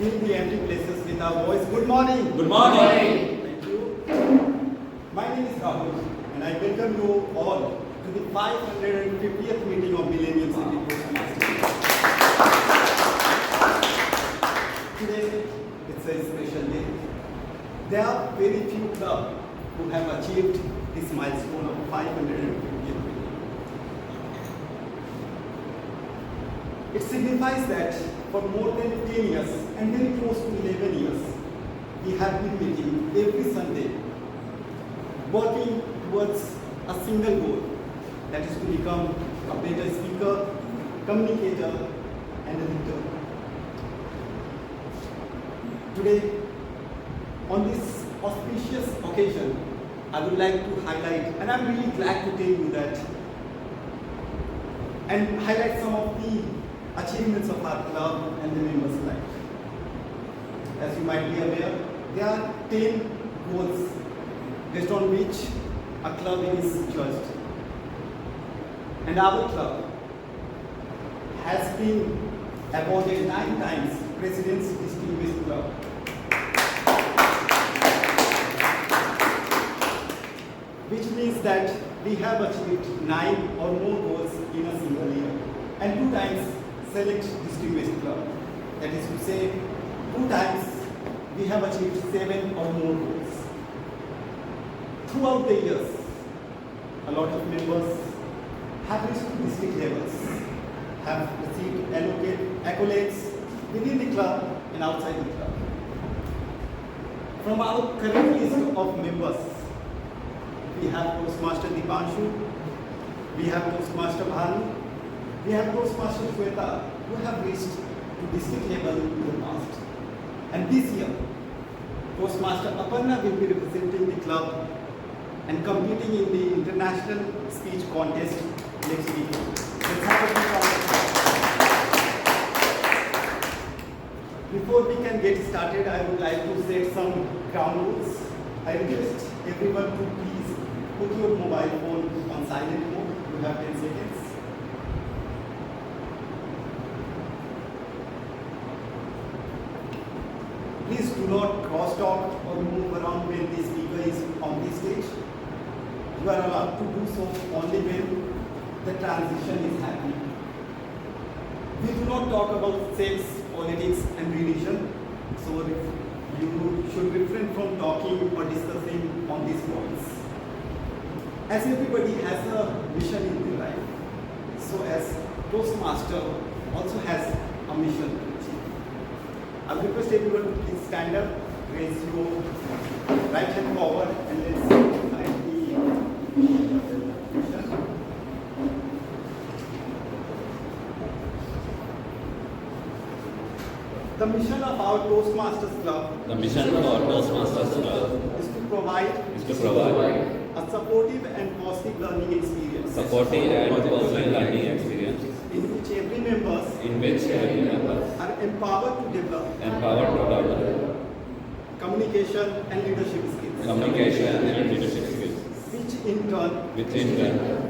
fill the empty places with our voice. Good morning. Good morning. Thank you. My name is Rahul, and I welcome you all to the 550th meeting of Millennium City Toastmasters. Today, it's a special day. There are very few clubs who have achieved this milestone of 550th meeting. It signifies that for more than 10 years and very close to 11 years, we have been meeting every Sunday, working towards a single goal, that is to become a better speaker, communicator, and a leader. Today, on this auspicious occasion, I would like to highlight, and I'm really glad to tell you that, and highlight some of the achievements of our club and the members' life. As you might be aware, there are 10 goals based on which a club is judged. And our club has been awarded 9 times President's Distinguished Club. Which means that we have achieved 9 or more goals in a single year, and 2 times Select Distinguished Club. That is to say, 2 times we have achieved 7 or more goals. Throughout the years, a lot of members have reached district levels, have received accolades within the club and outside the club. From our current list of members, we have Toastmaster Dipanshu, we have Toastmaster Bhanu, we have Toastmaster Shweta, who have reached to district level in the past. And this year, Toastmaster Aparna will be representing the club and competing in the international speech contest next week. Let's have a big round. Before we can get started, I would like to set some ground rules. I request everyone to please put your mobile phone on silent mode. You have 10 seconds. Please do not cross-talk or move around when the speaker is on the stage. You are allowed to do so only when the transition is happening. We do not talk about sex, politics, and religion, so you should refrain from talking or discussing on these points. As everybody has a mission in their life, so as Toastmaster also has a mission to achieve. I request everyone to please stand up, raise your right hand forward, and let's find the mission. The mission of our Toastmasters Club is to provide a supportive and positive learning experience in which every members are empowered to develop communication and leadership skills, which in turn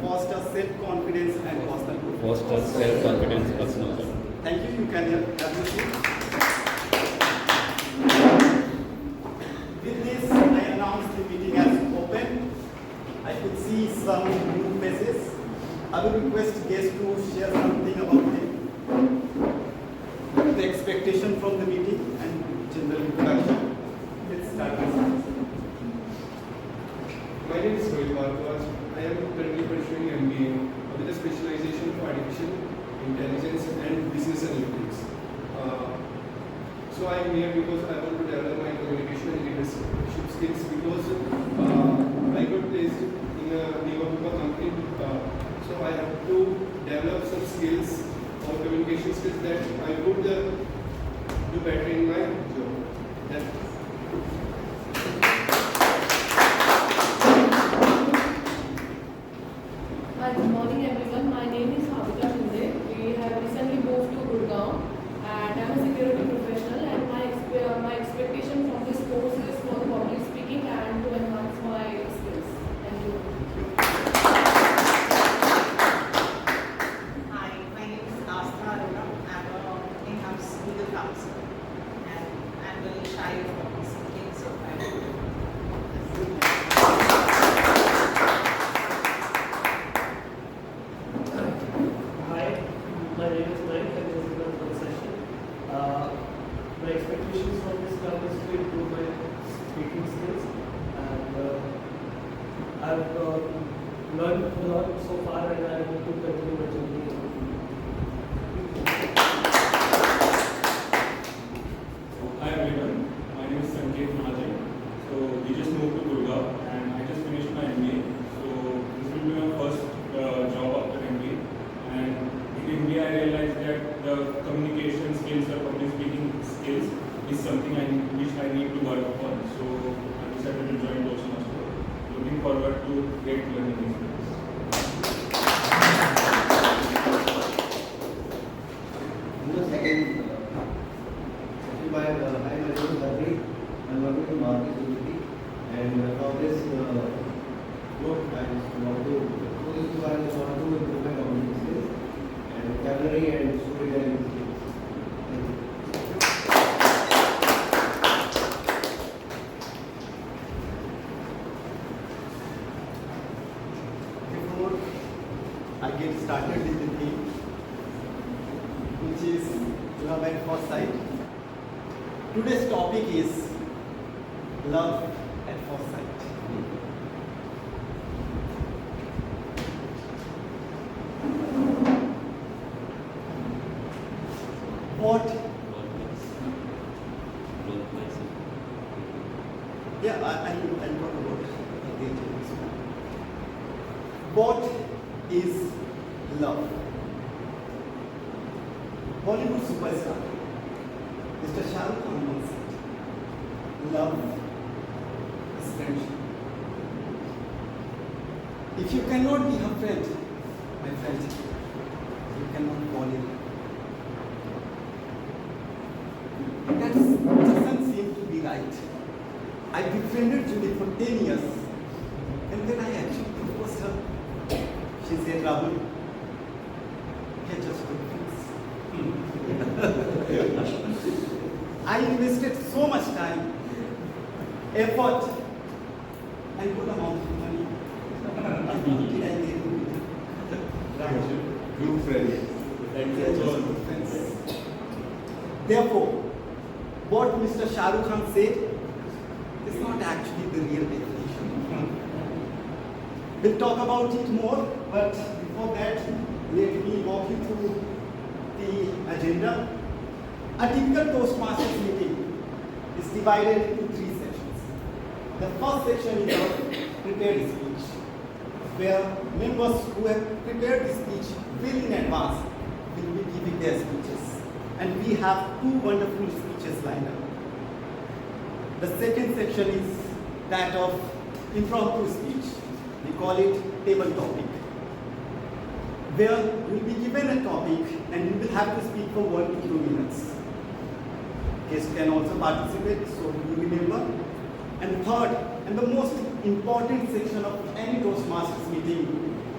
fosters self-confidence and personal growth. Thank you. You can have a seat. With this, I announce the meeting as open. I could see some new faces. I will request guests to share something about the expectation from the meeting and general introduction. Let's start with My name is Rahul. I am currently pursuing MBA with a specialization for artificial intelligence and business analytics. So I am here because I want to develop my communication and leadership skills because I got placed in a new company. So I have to develop some skills or communication skills that I would do better in my job. Hi, good morning everyone. My name is Rahul. We have recently moved to Gurgaon and I'm a security professional, and my expectation from this course is for the public speaking and to enhance my skills. Thank you. Hi, my name is Astha Arora. I'm an in-house legal counsel, and a lot so far, and I want to continue my journey. Hi everyone, my name is Sanket Mahajan. So we just moved to Gurgaon and I just finished my MBA. So this will be my first job after MBA. And in MBA I realized that the communication skills or public speaking skills is something which I need to work upon. So I decided to join Toastmasters. Looking forward to great learning experience. My name is Harpreet. I'm working in market security, and for this work, I just want to improve my communication skills and vocabulary and storytelling skills. Thank you. Before I get started with the theme, which is love at first sight, today's topic is love at first sight. What? Yeah, I'll talk about it. What is love? Bollywood superstar Mr. Shahrukh Khan once said, love is friendship. If you cannot be a friend, my friend, you cannot fall in love. That doesn't seem to be right. I befriended Julie for 10 years, and then I actually proposed her. She said, Rahul, we are just good friends. I invested so much time, effort, and good amount of money. Did I get it? Good friends. We are just good friends. Therefore, what Mr. Shahrukh Khan said is not actually the real definition. We'll talk about it more, but before that, let me walk you through the agenda. A typical Toastmasters meeting is divided into 3 sections. The first section is a prepared speech, where members who have prepared the speech well in advance will be giving their speeches. And we have 2 wonderful speeches lined up. The second section is that of impromptu speech. We call it table topic, where you will be given a topic and you will have to speak for 1 to 2 minutes. Guests can also participate, so you remember. And third, and the most important section of any Toastmasters meeting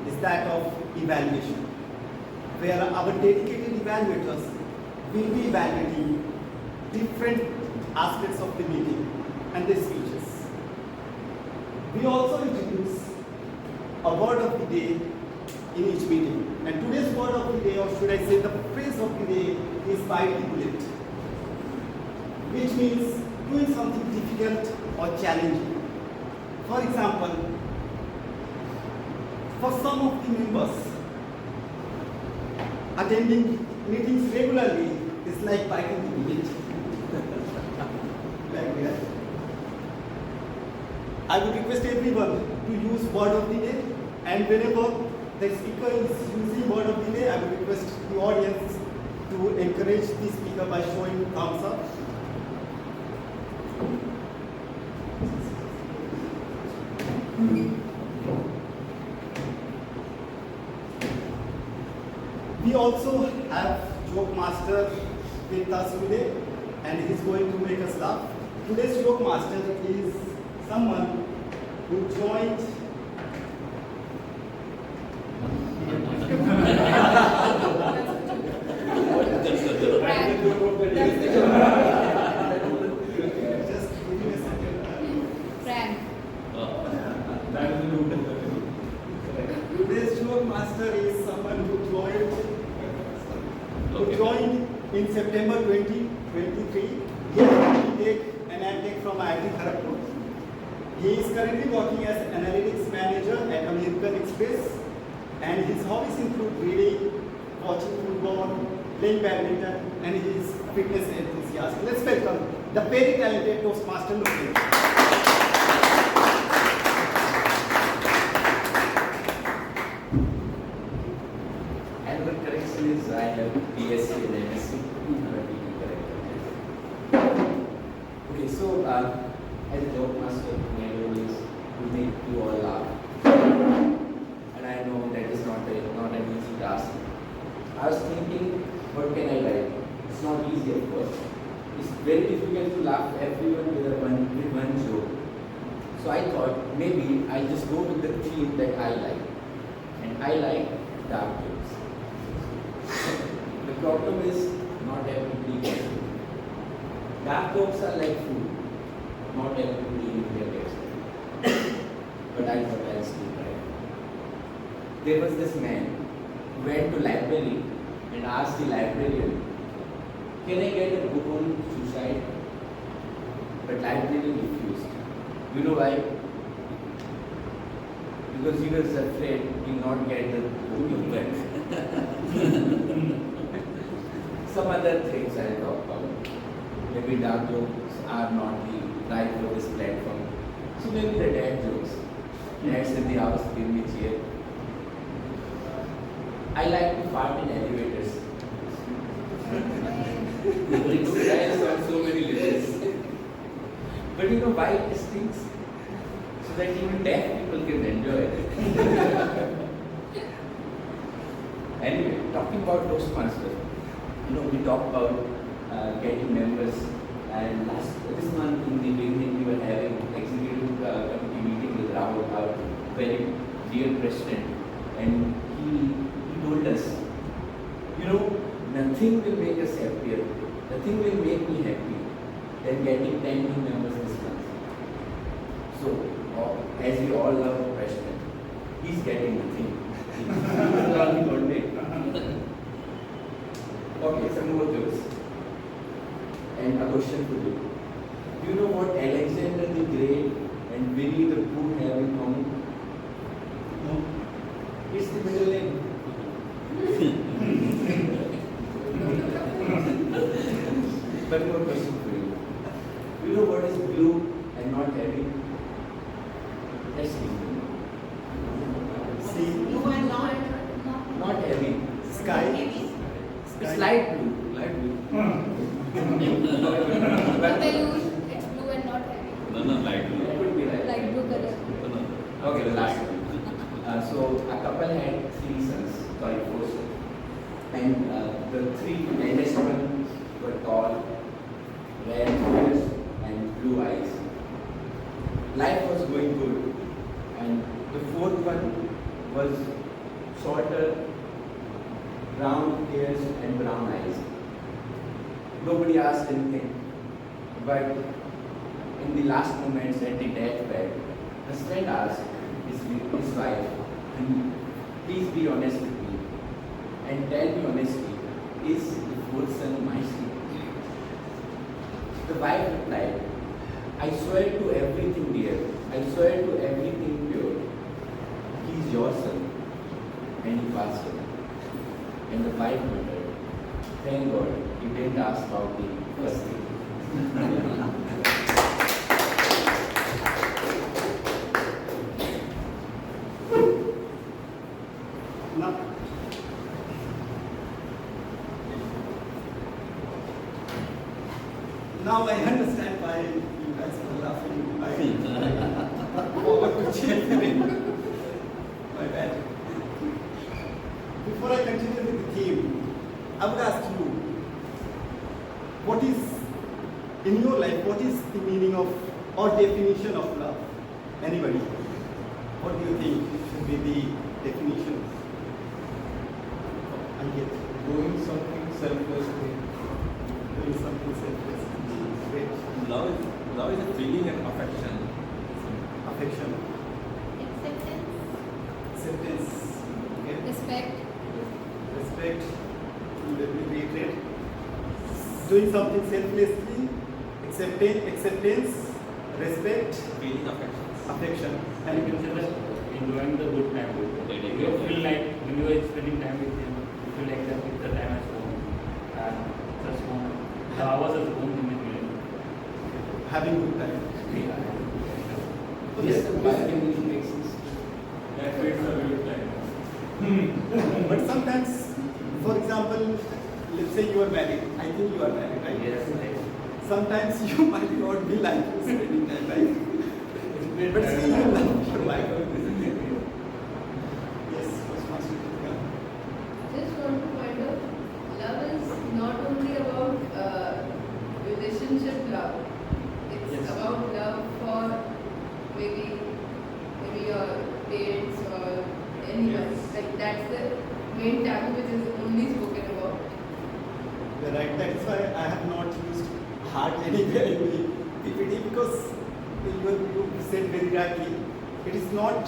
is that of evaluation, where our dedicated evaluators will be evaluating different aspects of the meeting and the speeches. We also introduce a word of the day in each meeting. And today's word of the day, or should I say the phrase of the day, is bite the bullet, which means doing something difficult or challenging. For example, for some of the members, attending meetings regularly is like biting the bullet. Like that. I would request everyone to use word of the day, and whenever the speaker is using word of the day, I would request the audience to encourage the speaker by showing thumbs up. We also have joke master with us today, and he's going to make us laugh. Today's joke master is someone who joined just give me a second. Frank. Today's joke master is someone who joined in September 2023. He has taken an MTech from IIT Kharagpur. He is currently working as analytics manager at American Express, include reading, watching football, playing badminton, and he is fitness enthusiast. Let's welcome the very talented Toastmaster Millennium. And the correction is I have BSc and MSc. Okay, so as a job master, my role is to make you all laugh. And I know that is not an easy task. I was thinking, what can I write? It's not easy, of course. It's very difficult to laugh everyone with one joke. So I thought maybe I'll just go with the theme that I like. And I like dark jokes. The problem is not everybody gets it. Dark jokes are like food. Not everybody in India gets it. But I thought I'll still try. There was this man who went to library and asked the librarian, "Can I get a book on suicide?" But librarian refused. You know why? Because he was afraid he will not get the book back. Some other things I'll talk about. Maybe dark jokes are not the right for this platform. So maybe the dad jokes. Dads in the house give me cheer. I like to fart in elevators. It styles on so many levels. But you know why it stinks? So that even deaf people can enjoy it. Anyway, talking about Toastmasters, we talked about getting members, and this month in the beginning we were having executive committee meeting with Rahul, our very dear president, and he told us, nothing will make us happier, nothing will make me happy than getting 10 new members this month. So, as we all love the president, he's getting nothing. Okay, some more jokes. And a question for you. Do you know what Alexander the Great and Winnie the Pooh have in common? No. It's the middle name. One more question for you. Do you know what is blue and not heavy? Let's see. See, Blue and Not heavy. sky. It's light blue. Light blue. But they use it's blue and not heavy. No, light blue. That would be right. Light blue color. Okay, the last one. So a couple had 3 sons, sorry, 4 sons. And the 3 eldest ones were tall, red ears, and blue eyes. Life was going good, and the 4th one was shorter, brown ears and brown eyes. Nobody asked anything, but in the last moments at the deathbed, the friend asked his wife, "Please be honest with me and tell me honestly, is the 4th son my son?" The wife replied, "I swear to everything dear, I swear to everything pure, he is your son." And he passed away. And the wife muttered, "Thank God he didn't ask about the first thing." Now I understand why you guys were laughing. I forgot to check the name. My bad. Before I continue with the theme, I would ask you, what is, in your life, what is the meaning of or definition of love? Anybody? What do you think should be the definition? I get Doing something selflessly. doing something selfless. Great. Love is a feeling and affection. Affection. Acceptance. Acceptance. Okay. Respect. Respect. Let me reiterate. Doing something selflessly. Acceptance. Respect. Feeling affection. Affection. And you consider enjoying the good time with the lady. You feel like when you are spending time was the home in India? Having good time. Yes, the balcony makes sense. That creates a vivid time. But sometimes, for example, let's say you are married. I think you are married, right? Yes, right. Sometimes you might not be like spending time, right? But still you love your wife. Yes, Toastmaster. Yeah. Just want to point out, love is not only about relationship love. It's Yes. about love for maybe your parents or anyone. Yes. Like that's the main taboo which is only spoken about. You're right. That's why I have not used heart anywhere in the PPT because you said very rightly. It is not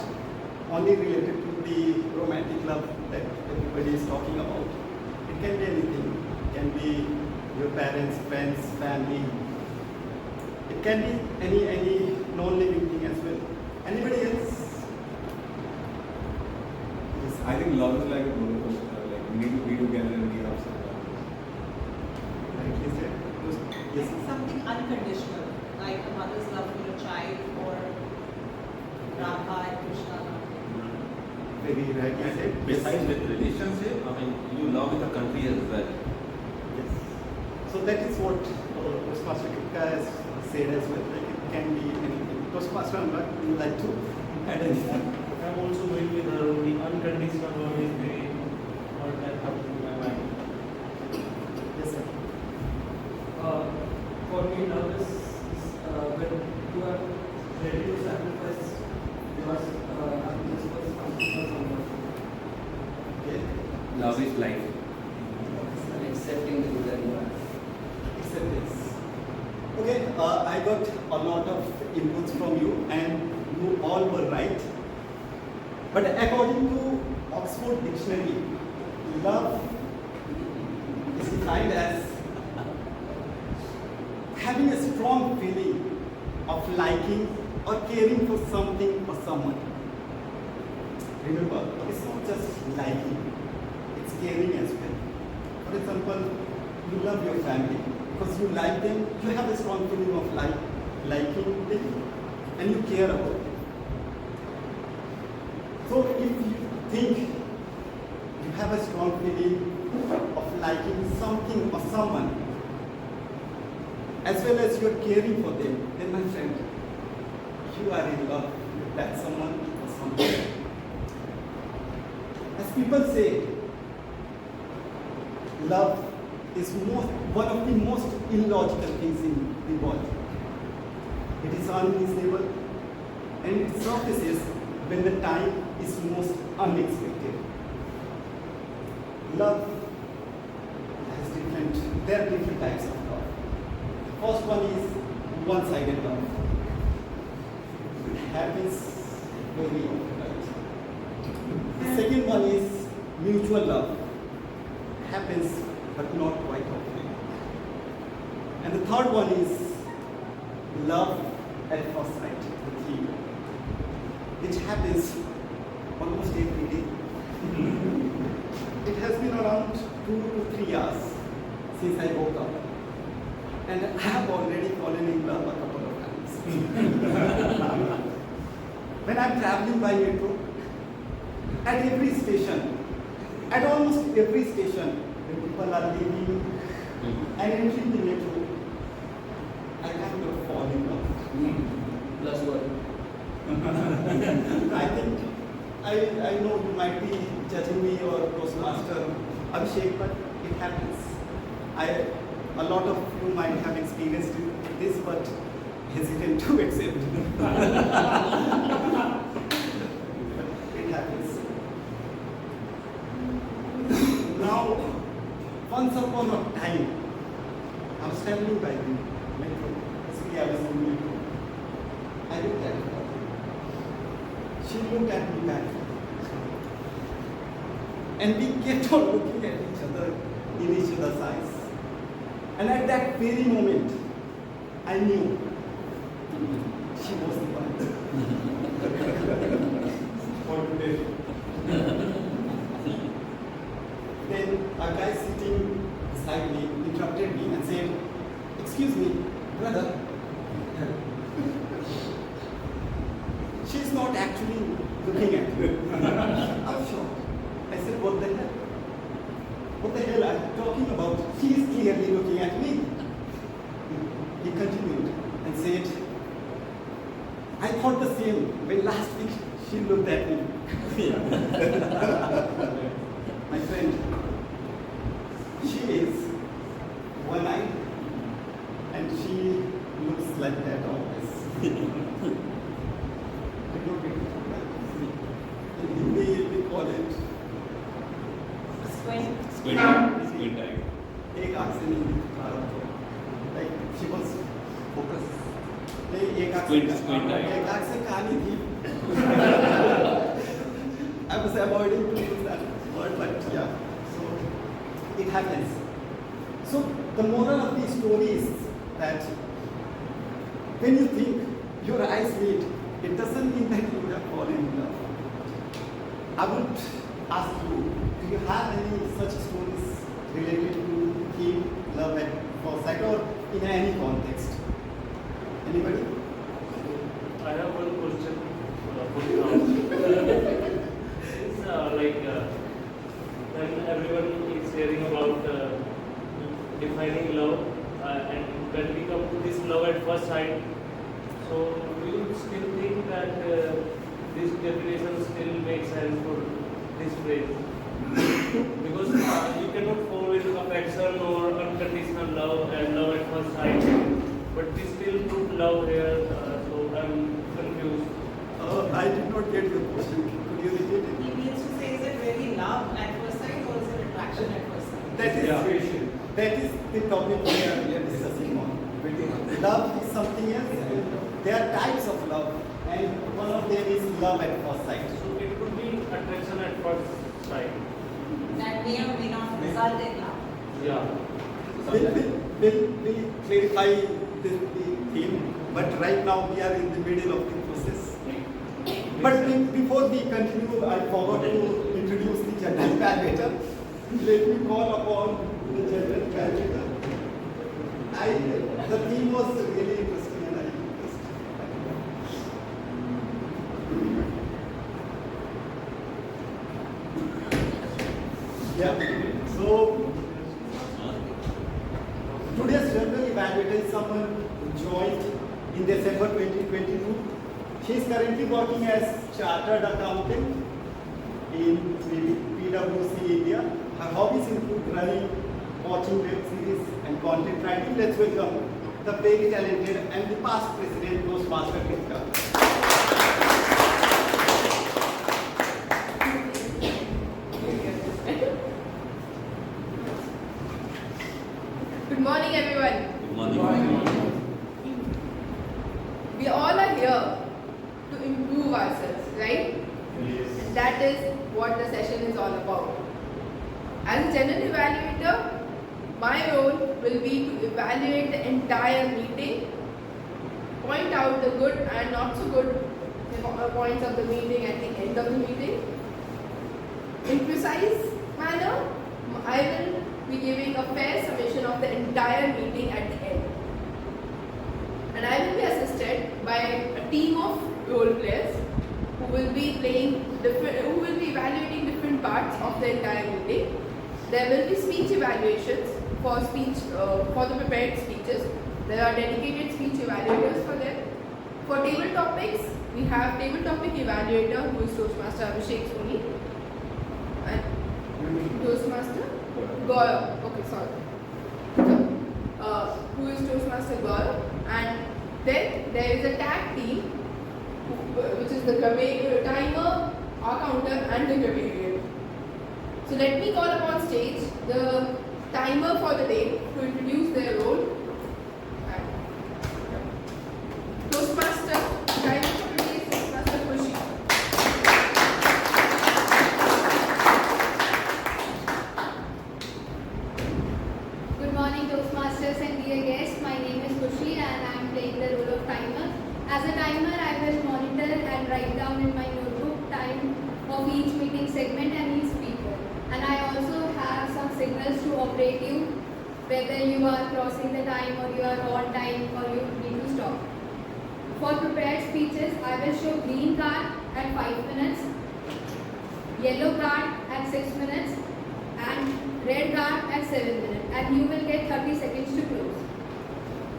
only related to the romantic love that everybody is talking about. It can be anything. It can be your parents, friends, family. It can be any non-living thing as well. Anybody else? Yes. I think love is like a roller coaster. Like we need to be together and be upset. Rightly said. Yes. It's something unconditional, like a mother's love for a child or Radha and Krishna. Very rightly said. Besides with relationship, I mean, you love with the country as well. Yes. So that is what Toastmaster Kipka has said as well. Like it can be anything. Toastmaster Anurag, would you like to add anything? I'm also going with the unconditional love is very what that comes to my mind. Yes, sir. For me, love is when you are ready to sacrifice your happiness for someone. Okay. Love is life. Accepting the good and bad. Acceptance. Okay, I got a lot of inputs from you and you all were right. But according to Oxford Dictionary, love is defined as having a strong feeling of liking or caring for something or someone. Remember, it's not just liking, it's caring as well. For example, you love your family because you like them, you have a strong feeling of liking them and you care about them. So if you think you have a strong feeling of liking something or someone, as well as you're caring for them, then my friend, you are in love with that someone or something. As people say, love is one of the most illogical things in the world. It is unreasonable and it surfaces when the time is most unexpected. Love has there are different types of love. First one is one-sided love. It happens very often. The second one is mutual love. It happens but not quite often. And the third one is love at first sight, the theme, which happens almost every day. It has been around 2 to 3 years since I woke up. And I have already fallen in love a couple of times. When I'm traveling by metro, at every station, at almost every station, when people are leaving and entering the metro, I kind of fall in love. Plus one. I think, I know you might be judging me or Toastmaster Abhishek, but it happens. A lot of you might have experienced this, but hesitant to accept. It happens. Now, once upon a time, I was traveling by the metro. Basically, I was in the metro. I looked at her. She looked at me back. And we kept on looking at each other in each other's eyes. And at that very moment, I knew she was the one. For today. Then a guy sitting beside me interrupted me and said, Excuse me, brother. She's not actually looking at me. I'm sure. I said, what the hell? What the hell are you talking about? She is clearly looking at me. He continued and said, I thought the same when last week she looked at me. My friend, she is one-eyed and she looks like that always. In Hindi we call it Squint. Squint eye. एक आँख से नहीं दिख रहा था। Like she was focused. नहीं एक आँख Squint से eye. एक आँख से कहानी थी। I was avoiding to use that word, but yeah, so it happens. So the moral of the story is that when you think your eyes meet, it doesn't mean that you would have fallen in love. I would ask you, do you have any such stories related to theme love at first sight or in any context? Anybody? I have one question for you. It's when everyone is hearing about defining love, and when we come to this love at first sight, so do you still think that this definition still makes sense for this phrase? Because you cannot fall into affection or unconditional love and love at first sight, but we still put love here, so I'm confused. I did not get your question. Could you repeat it? He means to say, is it really love at first sight or is it attraction at first sight? That is the topic we are discussing on. Love is something else. There are types of love, and one of them is love at first sight. So it could be attraction at first sight. That may or may not result in love. Yeah. We'll clarify the theme, but right now we are in the middle of the process. But before we continue, I forgot to introduce the general parameter. Let me call upon the general parameter. The theme was really interesting and I yeah. So today's general evaluator is someone who joined in December 2022. She is currently working as chartered accountant in PwC India. Her hobbies include running, watching web series and content writing. Let's welcome the very talented and the past president Toastmaster Kritika. Good morning, everyone. Good morning. We all are here to improve ourselves, right? Yes. And that is what the session is all about. As a general evaluator, my role will be to evaluate the entire meeting, point out the good and not so good points of the meeting at the end of the meeting. In precise manner, I will be giving a fair summation of the entire meeting at the end. And I will be assisted by a team of role players who will be evaluating different parts of the entire meeting. There will be speech evaluations for the prepared speeches. There are dedicated speech evaluators for them. For table topics, we have table topic evaluator who is Toastmaster Abhishek Soni and Toastmaster Gaurav. Okay, sorry. So, who is Toastmaster Gaurav, and then there is a tag team which is the timer, counter and the grammarian. So let me call upon stage the timer for the day to introduce their role. Toastmaster, timer for today is Toastmaster Khushi. Good morning, Toastmasters and dear guests. My name is Khushi and I am playing the role of timer. As a timer, I will monitor and write down in my notebook time of each meeting segment and each speaker. And I also have some signals to operate you whether you are crossing the time or you are on time or you need to stop. For prepared speeches, I will show green card at 5 minutes, yellow card at 6 minutes, and red card at 7 minutes, and you will get 30 seconds to close.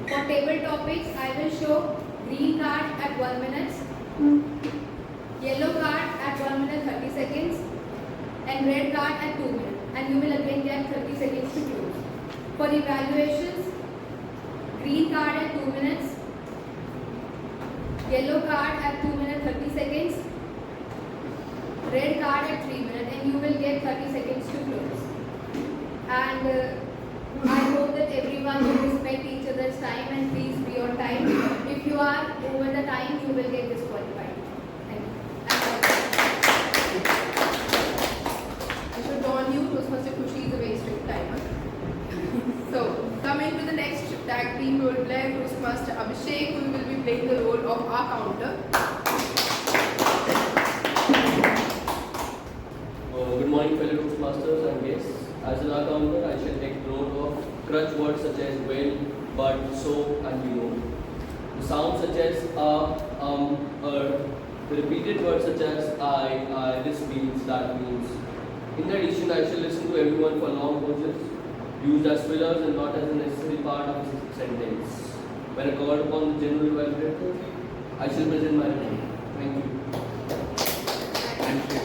For table topics, I will show green card at 1 minute, yellow card at 1 minute 30 seconds, and red card at 2 minutes, and you will again get 30 seconds to close. For evaluations, green card at 2 minutes, yellow card at 2 minutes 30 seconds, red card at 3 minutes, and you will get 30 seconds to close. And I hope that everyone will respect each other's time and please be on time. If you are over the time, you will get disqualified. Thank you. I should warn you, Toastmaster Kushi is a very strict timer. So, coming to the next tag team role player, Toastmaster Abhishek, who will be playing the role of our counter. Good morning, fellow Toastmasters and guests. As an counter, I shall take note of crutch words such as well, but, so, and you know. The sounds such as the repeated words such as I, this means, that means. In addition, I shall listen to everyone for long pauses, used as fillers and not as a necessary part of a sentence. When I call upon the general evaluator, I shall present my report. Thank you. Thank you.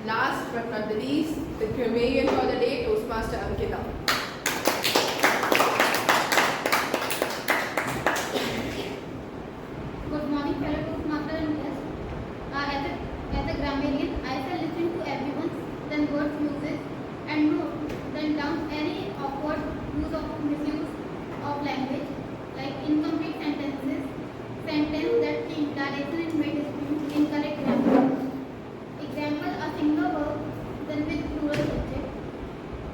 Last but not the least, the Crimean for the day, Toastmaster Ankita. Good morning, fellow Toastmaster and guests. As a grammarian, I shall listen to everyone's then words uses and note then down any awkward use of misuse of language like incomplete sentences, sentence that change direction and may dispute incorrect grammar. Example: a single verb then with plural subject.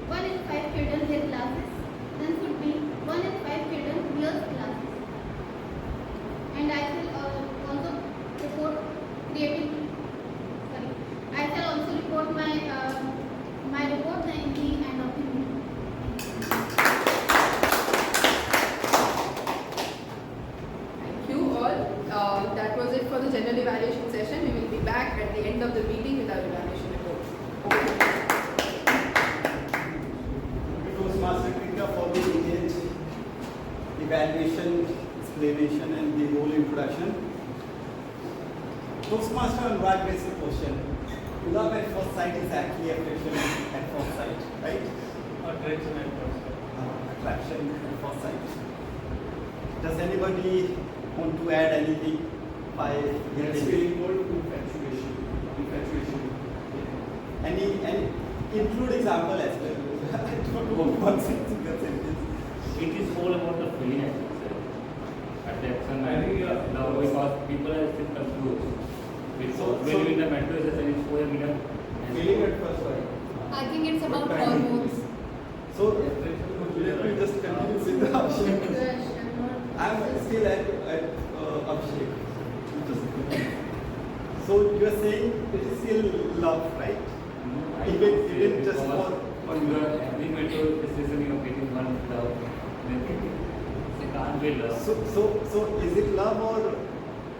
1 in 5 children wear glasses. Then should be 1 in 5 children wears glasses. And I shall also report creating. I shall also report my report in the end of the meeting. Thank you all. That was it for the general evaluation session. We will be back at the end of the meeting with our evaluation report. Toastmaster Krita for the detailed evaluation, explanation, and the role introduction. Toastmaster on right basic question. Love at first sight is actually affection at first sight, right? Attraction at first sight. Attraction at first sight. Does anybody want to add anything by It's feeling called infatuation. Infatuation. any include example as well? I don't know one single sentence. It is all about the feeling, I think, sir. Attraction, I think, yeah. now because people are still confused. Because when you're in the metro station, it's for a minute. Feeling at first sight. I think it's about hormones. So let me just continue with the Abhishek. I'm still at Abhishek. So you are saying it is still love, right? Even just for on your every metro station, you are getting one love. It can't be love. So is it love or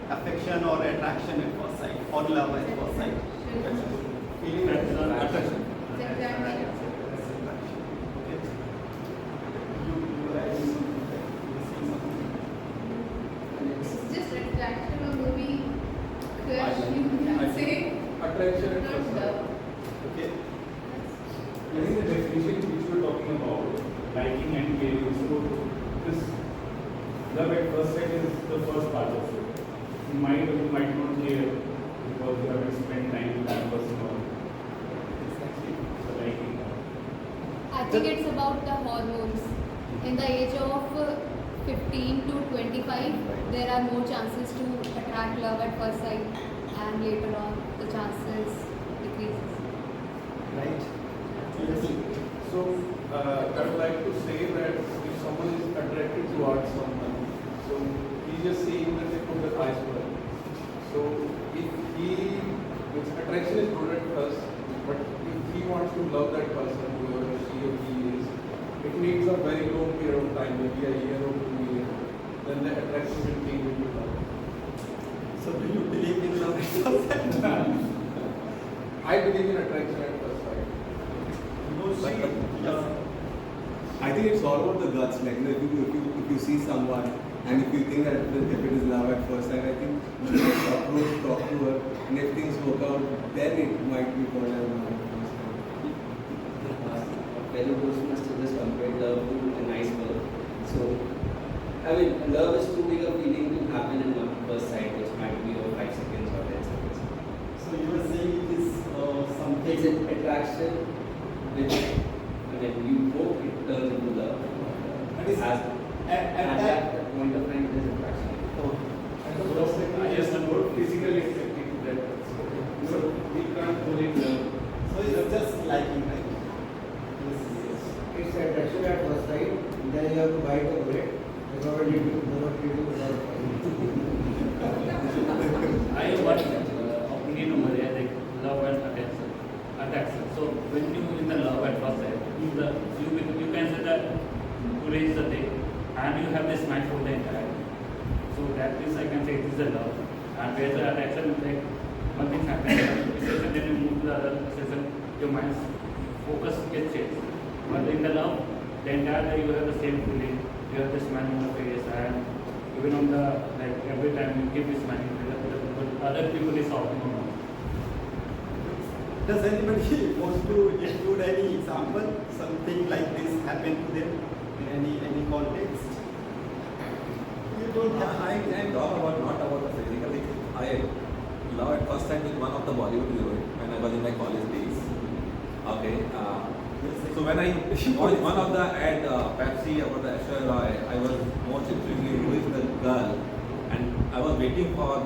affection or attraction at first sight or love at first sight? Feeling That's not attraction. It's just attraction or maybe crush, you can say. Attraction at Not first sight. love. Okay. I think the definition which we were talking about, liking and caring, so this love at first sight is the first part of it. You might or you might not care because you haven't spent time with that person or so liking. I think it's about the hormones. In the age of 15 to 25, there are more chances to attract love at first sight, and later on the chances decreases. Right. So, I would like to say that if someone is attracted towards someone, so he's just seeing the tip of the iceberg. So, if he, which attraction is good at first, but if he wants maybe a year or 2 years, then the attraction will change into love. So do you believe in love at first sight? I believe in attraction at first sight. I think it's all about the guts. Like, if you see someone and if you think that if it is love at first sight, I think you just approach, talk to her, and if things work out, then it might be called as love at first sight. Fellow Toastmasters just compared love to an iceberg. So, I mean, love is too big a feeling to happen in one first sight, which might be over 5 seconds or 10 seconds. So you were saying it is something. It's an attraction which, I mean, you hope it turns into love. But it's As, at that point of time, it is attraction. I just not physically accepting that. So we can't call it love. So it's just liking, right? It's attraction at first sight, then you have to bite the bullet. That's what you do without I have one opinion over there, like love and attraction. So when you in the love at first sight, you can say that today is the day, and you have this match for the entire. So that is, I can say, it is the love. And where the attraction, like one thing happens, and then you move to the other session, your mind's focus gets changed. But in the love, the entire day you have the same feeling. You have this smile on the face, and even on the, like, every time you keep smiling, but other people is talking about. Does anybody want to include any example, something like this happened to them in any context? You don't have. I talk about not about the physical. I love at first sight with one of the Bollywood heroes when I was in my college days. Okay. So when I watched one of the ad Pepsi about the Aishwarya Rai, I was most intrigued who is the girl, and I was waiting for.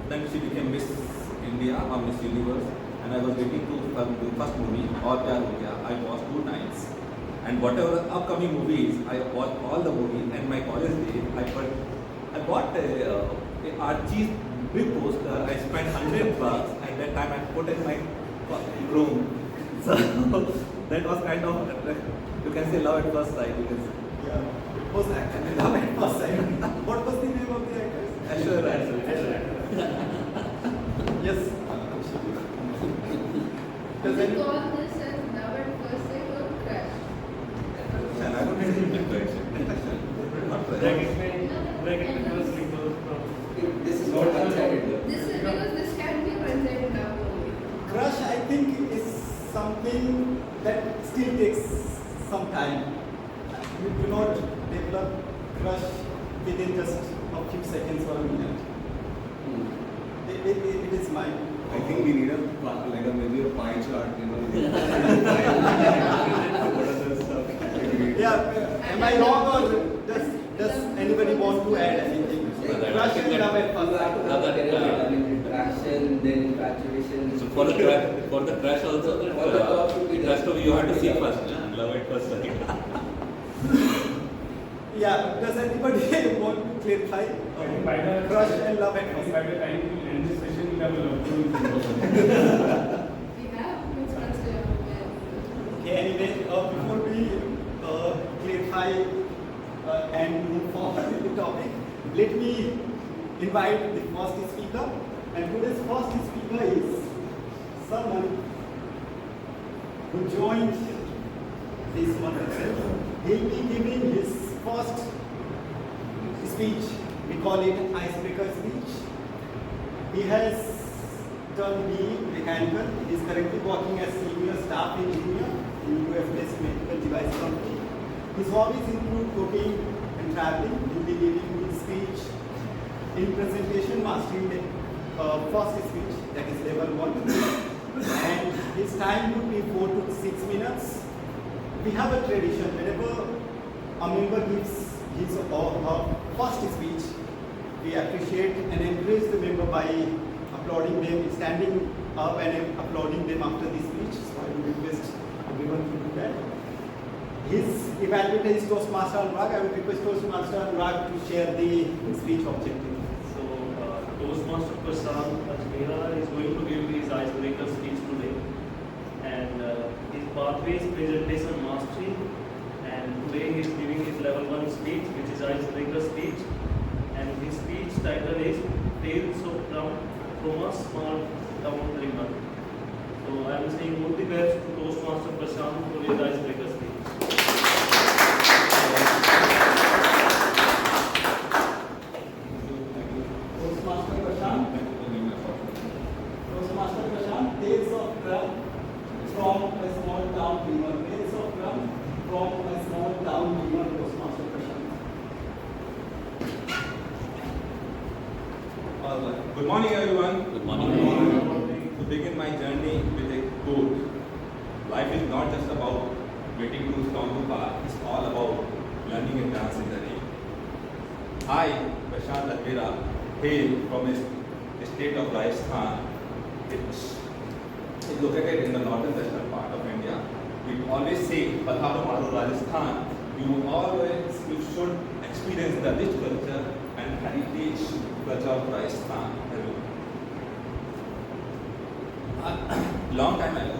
Then she became Miss India or Miss Universe, and I was waiting to the first movie Aur Pyar Ho Gaya. I watched 2 times, and whatever upcoming movies, I watched all the movies. And my college days, I bought a Archie's big poster. I spent $100 at that time. I put in my room. So that was kind of, you can say, love at first sight. You can say. Yeah, it was actually love at first sight. What was the name of the actress? Aishwarya. Yes. Does We any- call this as love at first sight or crush. I don't think it's attraction. Not Like attraction. it goes like those from. This is not one-sided. This is because this can be one-sided love only. Crush, I think, is something that still takes some time. You do not develop crush within just a few seconds or a minute. It is mine. I think we need maybe a pie chart, what are the stuff? Yeah, am I wrong or does anybody want to add anything? Crush and love at first sight. Attraction, then infatuation. So for the crush also, you have to see first. Love at first sight. Yeah, does anybody want to clarify? Crush and love at first sight. By the time we end this session, we have a love story. We have which ones do you have? Okay, anyway, before we clarify and move forward with the topic, let me invite the first speaker. And today's first speaker is someone who joined this month itself. He'll be giving his first speech. We call it icebreaker speech. He has turned B mechanical. He is currently working as senior staff engineer in US-based medical device company. His hobbies include cooking and traveling. He'll be giving his speech in presentation mastering the first speech, that is level 1. And his time would be 4 to 6 minutes. We have a tradition, whenever a member gives his or her first speech, we appreciate and encourage the member by applauding them, standing up and applauding them after the speech. So I would request everyone to do that. His evaluator is Toastmaster Anurag. I would request Toastmaster Anurag to share the speech objective. So, Toastmaster Prasad Ajmera is going to give his icebreaker speech today. And his pathways presentation mastery and today he is giving his level 1 speech, which is icebreaker speech. And his speech title is Tales of from a Small Town Dreamer. So I am saying all the best to Toastmaster Prashant for his icebreaker speech. Toastmaster Prashant. Toastmaster Prashant, Tales of from a small town dreamer. Tales of from a small town dreamer. Toastmaster Prashant. Good morning, everyone. Good morning. To begin my journey with a quote, life is not just about getting to strong to bar, it's all about learning a dance in the rain. I, Prashant Advera, hail from a state of Rajasthan, which is located in the northern western part of India. We always say, Padharo Maru Rajasthan, you should experience the rich culture and heritage culture of Rajasthan. Long time ago,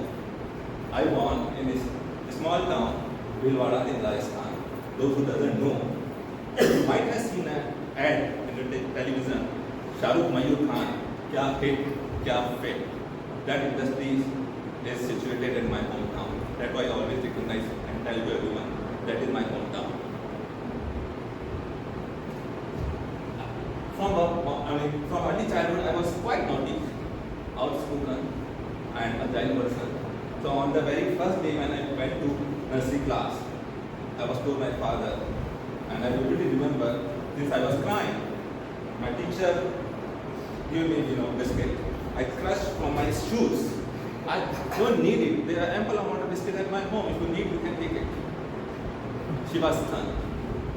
I born in a small town, Bhilwara in Rajasthan. Those who doesn't know, you might have seen an ad in the television, Shahrukh Mayur Khan, kya hit, kya fit. That industry is situated in my hometown. That's why I always recognize and tell to everyone, that is my hometown. From early childhood, I was quite naughty, outspoken, and a agile person. So on the very first day when I went to nursery class, I was told my father, and I vividly remember, since I was crying, my teacher gave me, biscuit. I crushed from my shoes. I don't need it. There are ample amount of biscuit at my home. If you need, you can take it. She was stunned.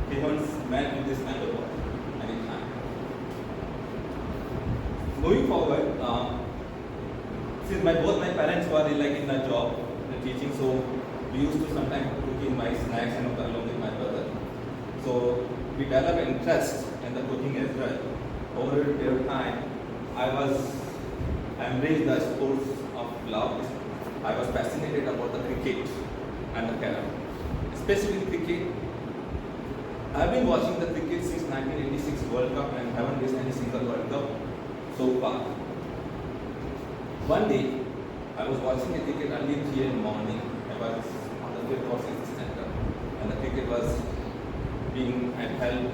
He once met with this kind of work anytime. Moving forward, since both my parents were in the job, the teaching, so we used to sometimes cook in my snacks and along with my brother. So we developed interest in the cooking as well. Over a period of time, I embraced the sports of love. I was fascinated about the cricket and the carom. Specifically cricket. I have been watching the cricket since 1986 World Cup and haven't missed any single World Cup so far. One day, I was watching the cricket early 3 in the morning. I was on the 5th or 6th standard, and the cricket was being held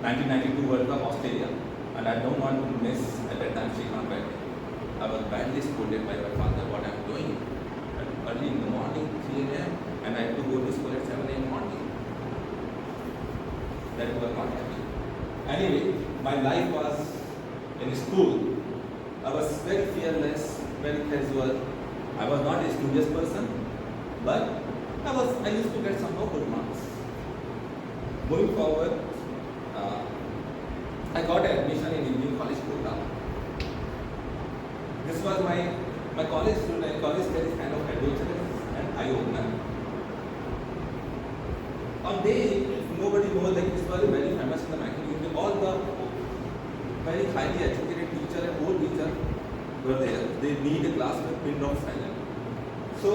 1992 World Cup Australia, and I don't want to miss at that time she not bad. I was badly scolded by my father what I'm doing early in the morning, 3 a.m., and I had to go to school at 7 a.m. morning. That was not happy. Anyway, my life was in school. I was very fearless, very casual. I was not a studious person, but I used to get somehow good marks. Moving forward, I got an admission in Indian College, Kota. This was my college student. College there is kind of adventurous and eye-opener. On day, nobody knows that this was very famous in the mechanical. All the very highly educated teacher and old teacher were there. They need a class with pin drop silent. So,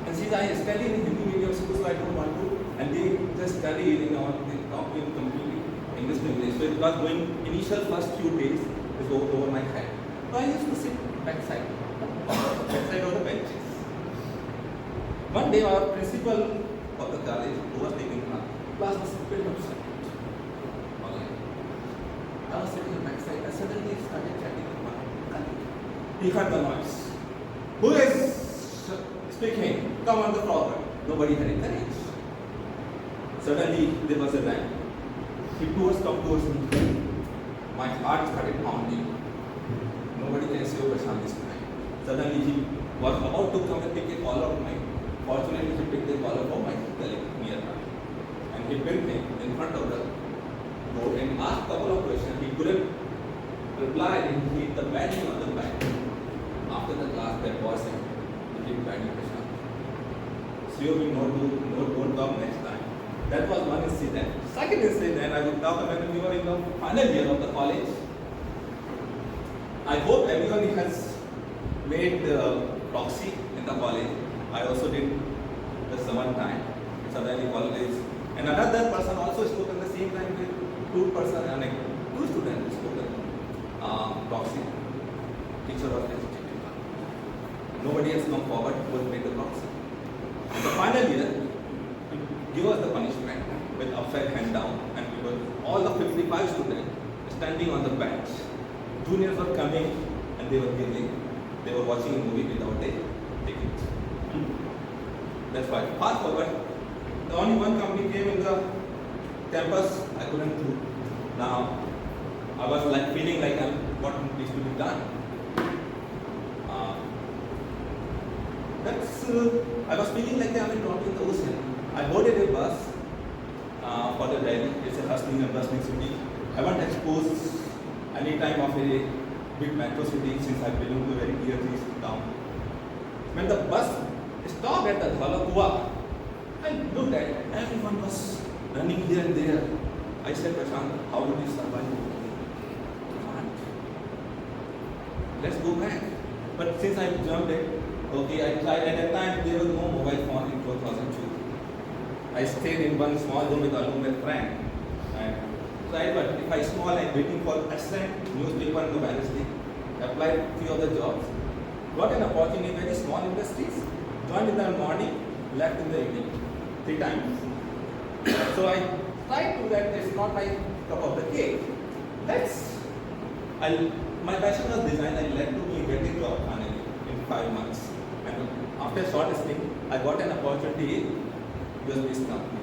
and since I studied in Hindi medium school, so I don't want to, and they just study they talk in completely English to English. So it was going initial first few days is over my head. So I used to sit backside of the benches. One day our principal of the college who was taking class was filled up silent. I was sitting backside. I suddenly started chatting with my colleague. He heard the noise. Who is speaking? Come on the floor. Nobody had any courage. Suddenly there was a man. He come towards me. My heart started pounding. Nobody can say over this time. Suddenly he was about to come and take a collar of mine. Fortunately, he picked the collar from my colleague nearby. And he pinned him in front of the door and asked a couple of questions. He couldn't reply and he hit the banging on the back. After the class, that was him. He hit banging Prashant. So you won't come next time. That was one incident. Second incident, I would talk about when we were in the final year of the college. I hope everyone has made the proxy in the college. I also did this one time. So suddenly college. And another person also spoke at the same time with two students spoke. Proxy. Teacher was hesitating. Nobody has come forward to make the proxy. In the final year, give us the punishment with upside hand down, and we were all the 55 students standing on the bench. Juniors were coming and they were giving. They were watching a movie without a ticket. That's why. Fast forward, the only one company came in the campus. I couldn't do. Now, I was like feeling like what needs to be done. I was feeling like I'm dropped in the ocean. I boarded a bus for the Delhi. It's a hustling and bustling city. I want to expose any time of a big metro city since I belong to a very tier 3 town. When the bus stopped at the Dhalakua, I looked at it. Everyone was running here and there. I said, Prashant, how will you survive? Let's go back. But since I jumped it, okay, I tried. At that time, there was no mobile phone in 2002. I stayed in one small room with a roommate friend. And tried, but if I small and waiting for excellent newspaper on Wednesday, applied few of the jobs, got an opportunity in very small industries, joined in the morning, left in the evening, 3 times. So I tried to that it's not my cup of the cake. My passion was design. I led to me get a job finally in 5 months. And after shortlisting, I got an opportunity in US-based company.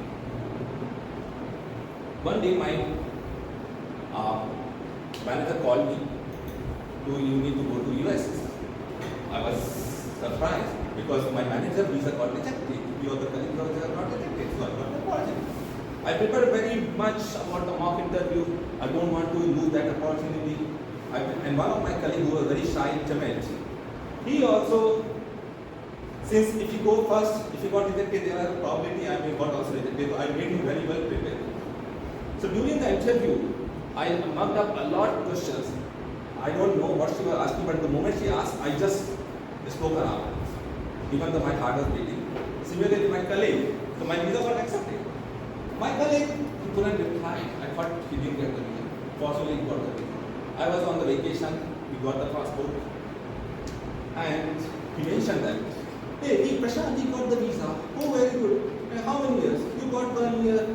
One day my manager called me, you need to go to US. I was surprised because my manager visa got rejected. The other colleagues were not rejected, so I got the opportunity. I prepared very much about the mock interview. I don't want to lose that opportunity. And one of my colleagues who was very shy, timid, he also, since if you go first, if you got rejected, there are probability I may got also rejected. So I made him very well prepared. So during the interview, I mugged up a lot of questions. I don't know what she was asking, but the moment she asked, I just spoke around. Even though my heart was beating. Similarly, my colleague, so my visa got accepted. My colleague, he couldn't reply. I thought he didn't get the visa. Fortunately, he got the visa. I was on the vacation, we got the passport, and he mentioned that, hey, Prashant, you got the visa. Oh, very good. And how many years? You got 1 year.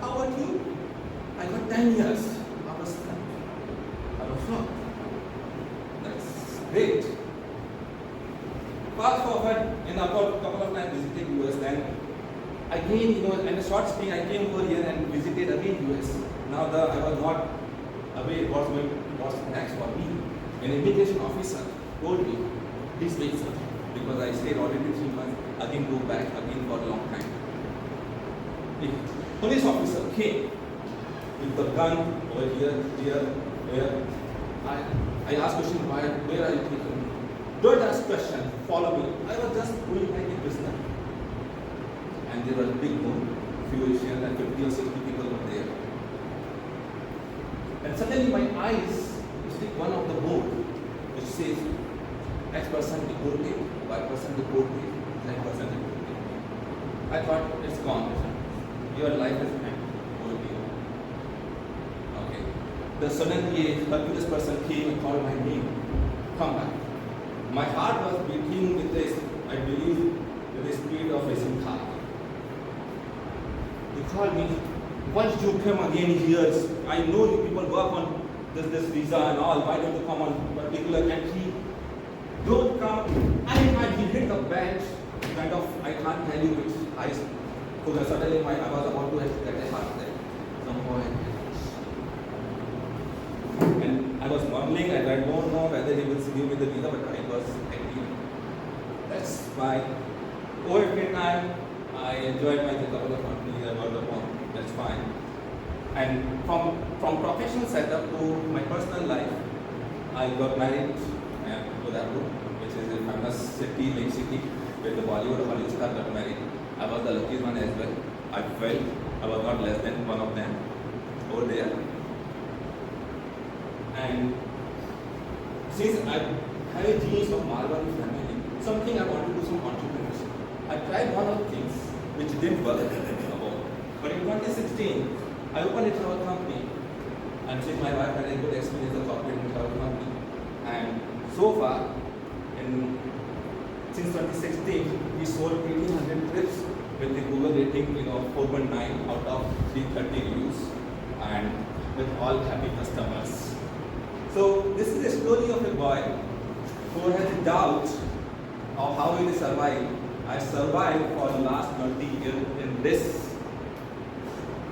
How about you? I got 10 years. I was shocked. That's great. Fast forward, in about a couple of times visiting US, then again, in a short stint, I came over here and visited again US. Now I was not aware what's next for me. An immigration officer told me, please wait, sir, because I stayed already 3 months, again go back again for a long time. The police officer came with the gun over here, where. I asked question, where are you taking me? Don't ask question, follow me. I was just doing like a business. And there was a big room, few Asians and 50 or 60 people were there. And suddenly my eyes see one of the board which says X person deported, Y person deported, Z person deported. I thought it's gone. Your life is over here. Okay. The suddenly a Hercules person came and called my name. Come back. My heart was beating with this, I believe, with the speed of a car. He called me. Once you come again here, I know you people work on this visa and all. Why don't you come on particular country? Don't come. He hit the bench. Kind of, I can't tell you which eyes. Because suddenly I was about to get a heart attack. Somehow and I was mumbling and I don't know whether he will give me the visa, but I was angry. That's why over a time I enjoyed my couple of companies. I got the one. That's fine. And from professional setup to my personal life, I got married to that group, which is a famous city, lake city, where the Bollywood Hollywood star got married. I was the luckiest one as well. I felt I was not less than one of them over there. And since I have a genius of Marwari family, something I want to do some entrepreneurship. I tried one of the things. which didn't work about. But in 2016, I opened a travel company, and since my wife had a good experience of corporate in travel company, and so far, since 2016, we sold 1,800 trips with the Google rating, 4.9 out of 330 reviews, and with all happy customers. So this is a story of a boy who has a doubt of how he will survive. I survived for the last 20 years in this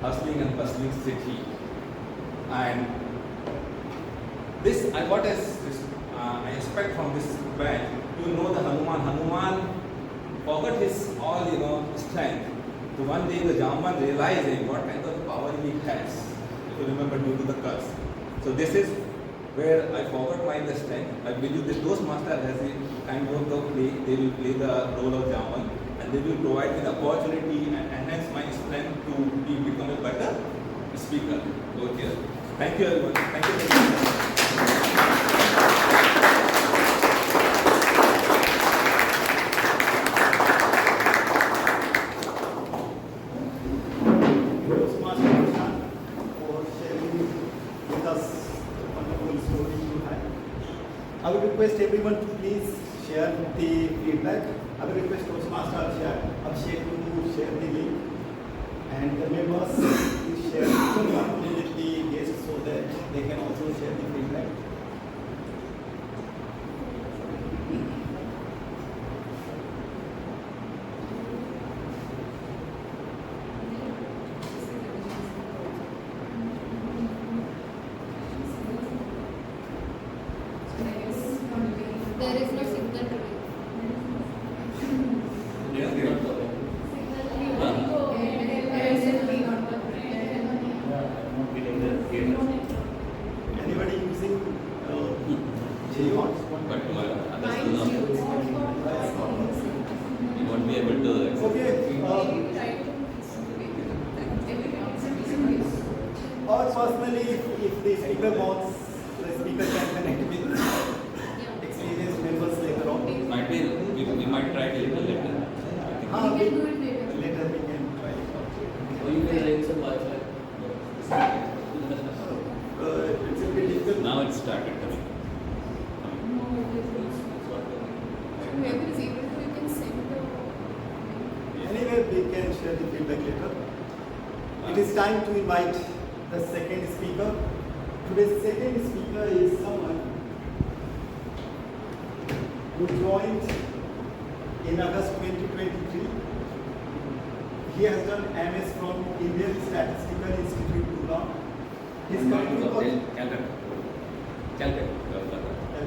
hustling and bustling city, and this I got as I expect from this band. You know the Hanuman forgot his all strength. So one day the Jamban realizing what kind of power he has. If you remember, due to the curse. So this is where I forgot my strength. I believe the Toastmaster has a kind of play. They will play the role of Jamban, and they will provide me the opportunity and enhance my strength to become a better speaker over here. Thank you everyone. Thank you very much. I would request everyone to please share the feedback. I would request Toastmaster Abhishek to share the link, and the members please share with the guests so that they can also share the feedback. There is no signal today. Anybody using J-Hot? But others will not. You won't be able to. Okay. Or personally, if the speaker wants, the speaker can connect with experienced members later on. Might be. We might try it later. We can do it later. Later we can try. Or you can arrange some Wi-Fi. It's a bit difficult. Now it started coming. Whoever is able to, you can send the. Anyway, we can share the feedback later. It is time to invite the second speaker. Today's second speaker is someone who joined in August 2023. He has done MS from Indian Statistical Institute, Gurgaon. He's currently working. Calcutta.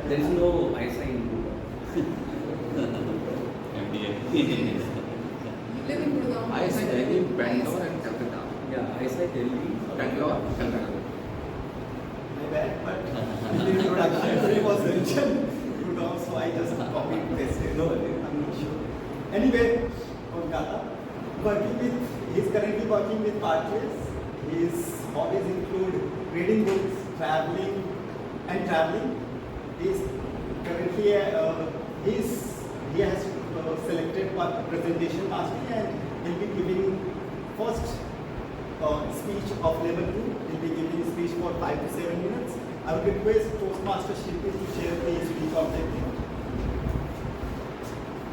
There is no eyesight in MBA. Live in Gurgaon. eyesight, I think Bangalore and Calcutta. Yeah, eyesight Delhi, Bangalore, Calcutta. My bad, but in the introduction he was mentioned Gurgaon, so I just copied pasted. No, I'm not sure. Anyway, Kolkata. He's currently working with Partridge. His hobbies include reading books, traveling. He's currently he has selected presentation mastery, and he'll be giving first speech of level 2. He'll be giving a speech for 5 to 7 minutes. I would request Toastmaster Shilpi to share the speech objective.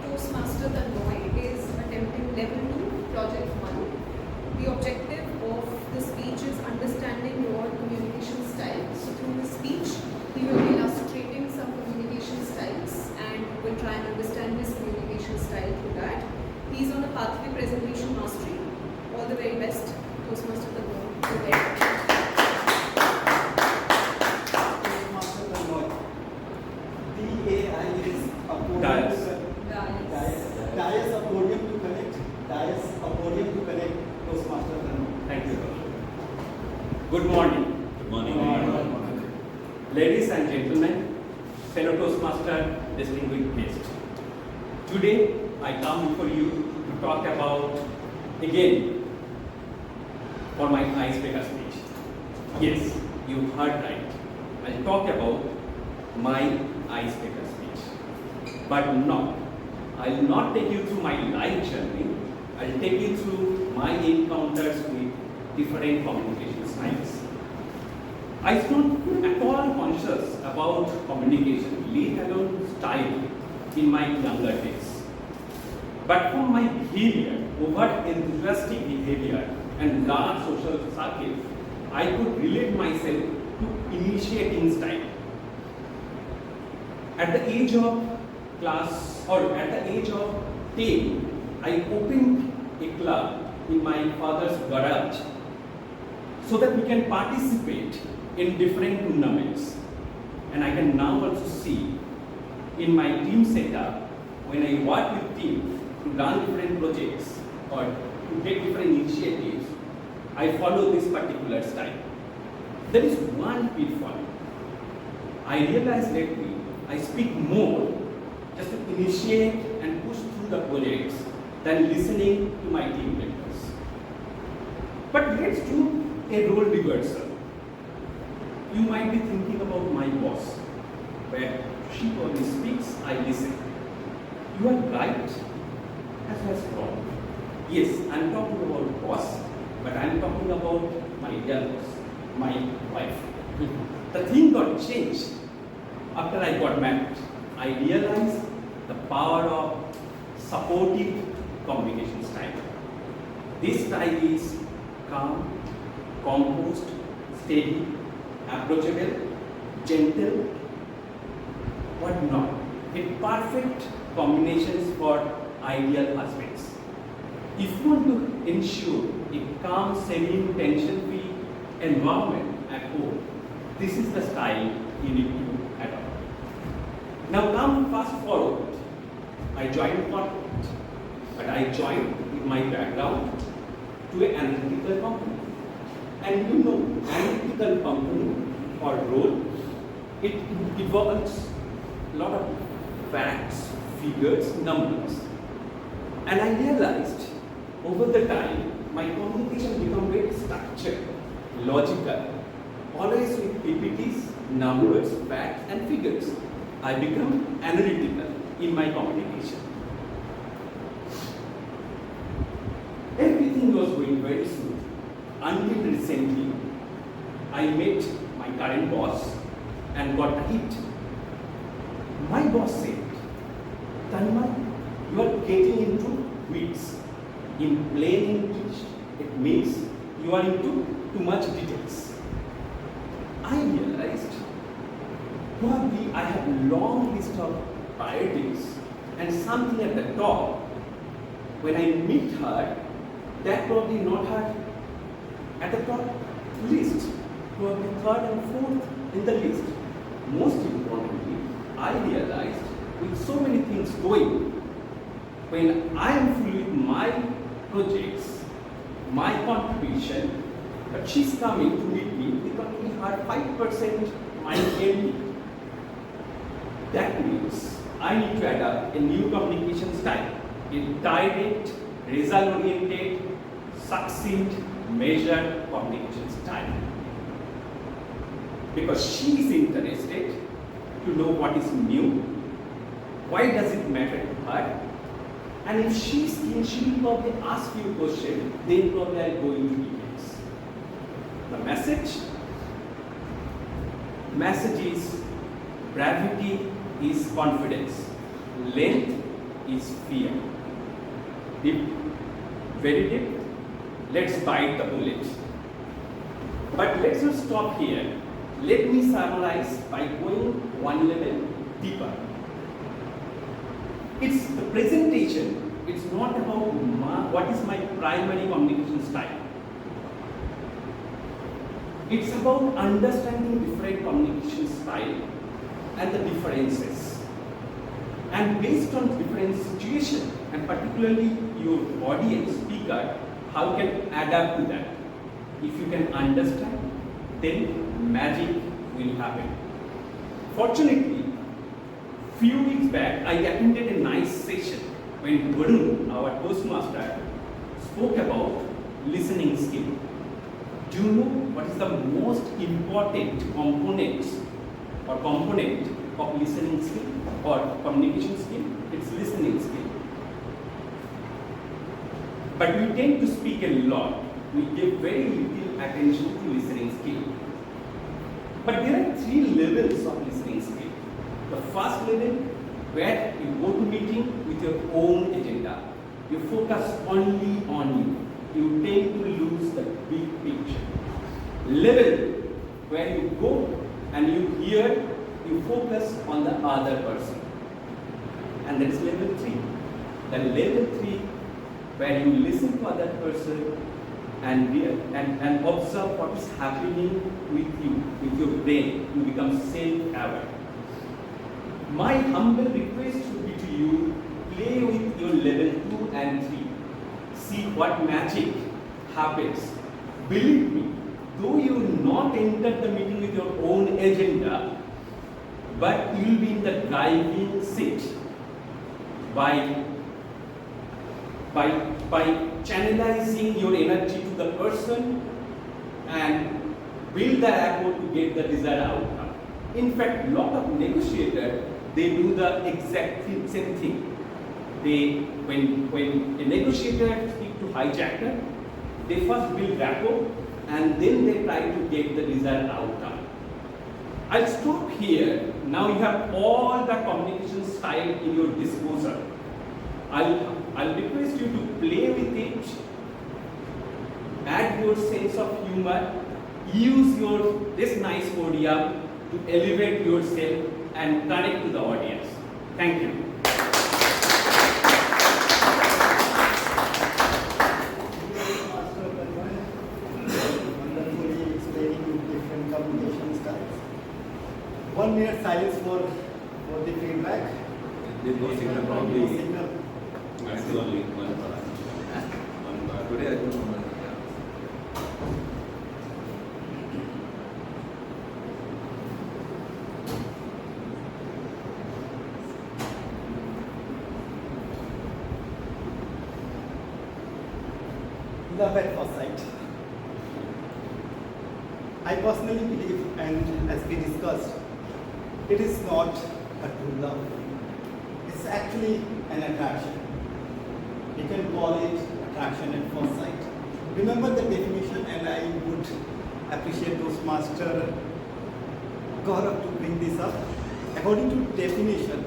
Toastmaster Tannoy is attempting level 2, project 1. The objective of the speech is understanding your communication style. So through the speech, he will be illustrating some communication styles and will try and understand his communication style through that. He's on a pathway presentation mastery. All the very best, Toastmaster Tannoy. Toastmaster Tannoy. DAI is a podium. Dias a podium to connect. Dias a podium to connect. Toastmaster Tannoy. Thank you. Good morning. Good morning. Ladies and gentlemen, fellow Toastmaster, distinguished guests. Today, I come before you to talk about, again, for my icebreaker speech. Yes, you heard right. I'll talk about my icebreaker speech. But no, I'll not take you through my life journey. I'll take you through my encounters with different communication styles. I was not at all conscious about communication, let alone style, in my younger days. But from my behavior, overt enthusiastic behavior, and large social circle, I could relate myself to initiating style. At the age of 10, I opened a club in my father's garage so that we can participate in different tournaments. And I can now also see in my team setup, when I work with teams to run different projects or to take different initiatives, I follow this particular style. There is one pitfall. I realized lately I speak more just to initiate and push through the projects than listening to my team members. But let's do a role reversal. You might be thinking about my boss, where she only speaks, I listen. You are right, as well as wrong. Yes, I'm talking about boss, but I'm talking about my real boss, my wife. The thing got changed after I got married. I realized the power of supportive communication style. This style is calm, composed, steady, approachable, gentle, but not. A perfect combinations for ideal husbands. If you want to ensure a calm, serene, tension-free environment at home, this is the style you need to adopt. Now come fast forward. I joined corporate, but I joined with my background to an analytical company. And you know, analytical company or role, it involves a lot of facts, figures, numbers. And I realized over the time, my communication became very structured, logical, always with PPTs, numbers, facts, and figures. I become analytical in my communication. Everything was going very smooth until recently I met my current boss and got a hit. My boss said, Tanma, you are getting into weeds. In plain English, it means you are into too much details. I realized probably I have a long list of priorities and something at the top. When I meet her, that probably not her at the top list, probably third and fourth in the list. Most importantly, I realized with so many things going, when I am full with my projects, my contribution, but she's coming to meet me with only her 5% mind empty. That means I need to adopt a new communication style, a direct, result-oriented, succinct, measured communication style. Because she is interested to know what is new, why does it matter to her, and if she's keen, she will probably ask you a question, then probably I'll go into details. The message is brevity is confidence, length is fear. Deep, very deep. Let's bite the bullet. But let's not stop here. Let me summarize by going one level deeper. It's the presentation, it's not about what is my primary communication style. It's about understanding different communication style and the differences. And based on different situation, and particularly your audience, speaker, how you can adapt to that. If you can understand, then magic will happen. Fortunately, few weeks back, I attended a nice session when Varun, our Toastmaster, spoke about listening skill. Do you know what is the most important component of listening skill or communication skill? It's listening skill. but we tend to speak a lot. We give very little attention to listening skill. But there are 3 levels of listening skill. The first level, where you go to meeting with your own agenda. You focus only on you. You tend to lose the big picture. Level, where you go and you hear, you focus on the other person. And that is level 3. The level 3, where you listen to other person and observe what is happening with you, with your brain. You become self-aware. My humble request would be to you, play with your level 2 and 3. See what magic happens. Believe me, though you will not enter the meeting with your own agenda, but you will be in the driving seat by channelizing your energy to the person and build the rapport to get the desired outcome. In fact, a lot of negotiators, they do the exact same thing. When a negotiator speaks to hijacker, they first build rapport and then they try to get the desired outcome. I'll stop here. Now you have all the communication style in your disposal. I'll request you to play with it, add your sense of humor, use this nice podium to elevate yourself and connect to the audience. Thank you. Wonderfully explaining different communication styles. 1 minute silence for the feedback. There's no signal, No probably. signal. Actually, only one product. Today I don't know. Love at first sight. I personally believe, and as we discussed, it is not a true love. It's actually an attraction. You can call it attraction at first sight. Remember the definition, and I would appreciate Toastmaster Gaurav to bring this up. According to definition,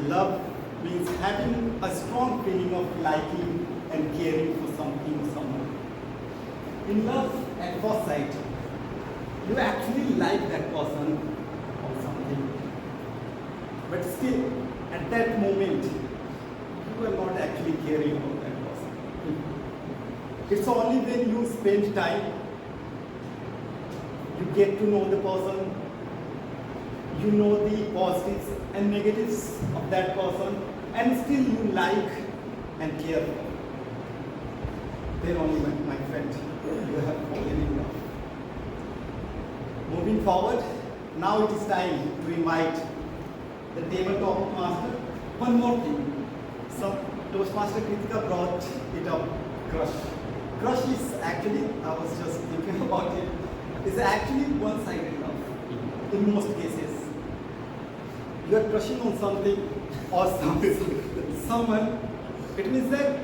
love means having a strong feeling of liking and caring for something or someone. In love at first sight, you actually like that person or something. But still, at that moment, you are not actually caring about that person. It's only when you spend time, you get to know the person, you know the positives and negatives of that person, and still you like and care for. Then only, my friend, you have fallen in love. Moving forward, now it is time to invite the tabletop master. One more thing. So Toastmaster Kritika brought it up, crush. Crush is actually, I was just thinking about it, is actually one-sided love in most cases. You are crushing on something or someone, it means that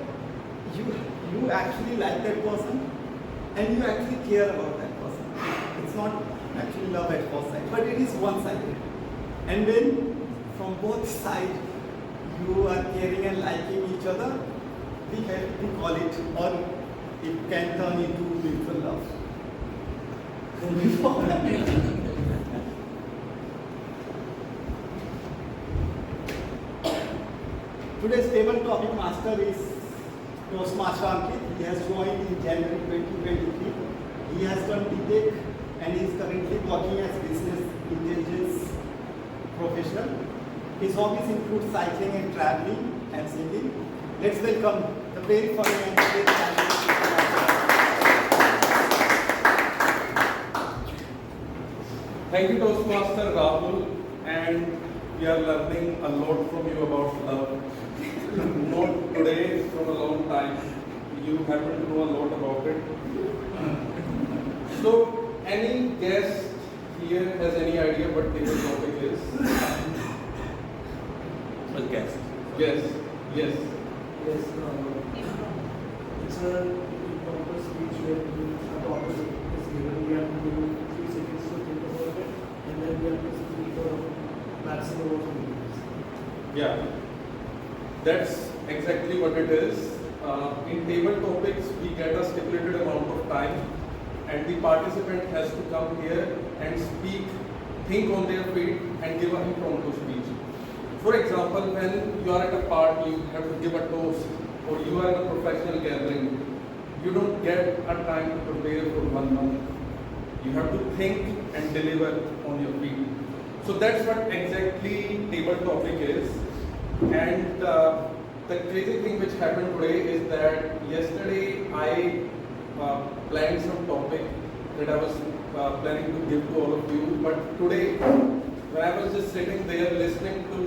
you actually like that person and you actually care about that person. It's not actually love at first sight, but it is one-sided. And when from both sides you are caring and liking each other, we call it, or it can turn into mutual love. Today's table topic master is Toastmaster Ankit. He has joined in January 2023. He has done BTech and is currently working as business intelligence professional. His hobbies include cycling and traveling and singing. Let's welcome the very funny and very talented. Thank you, Toastmaster Rahul, and we are learning a lot from you about love. Not today, from a long time. You happen to know a lot about it. So, any guest here has any idea what table topic is? Well, guess. Yes. Yes. Yes. It's a impromptu speech where a topic is given. We have to give 3 seconds to think about it, and then we have to speak for maximum of 3 minutes. Yeah, that's exactly what it is. In table topics, we get a stipulated amount of time, and the participant has to come here and speak, think on their feet, and give an impromptu speech. For example, when you are at a party, you have to give a toast, or you are in a professional gathering, you don't get a time to prepare for 1 month. You have to think and deliver on your feet. So that's what exactly table topic is. And the crazy thing which happened today is that yesterday I planned some topic that I was planning to give to all of you. But today, when I was just sitting there listening to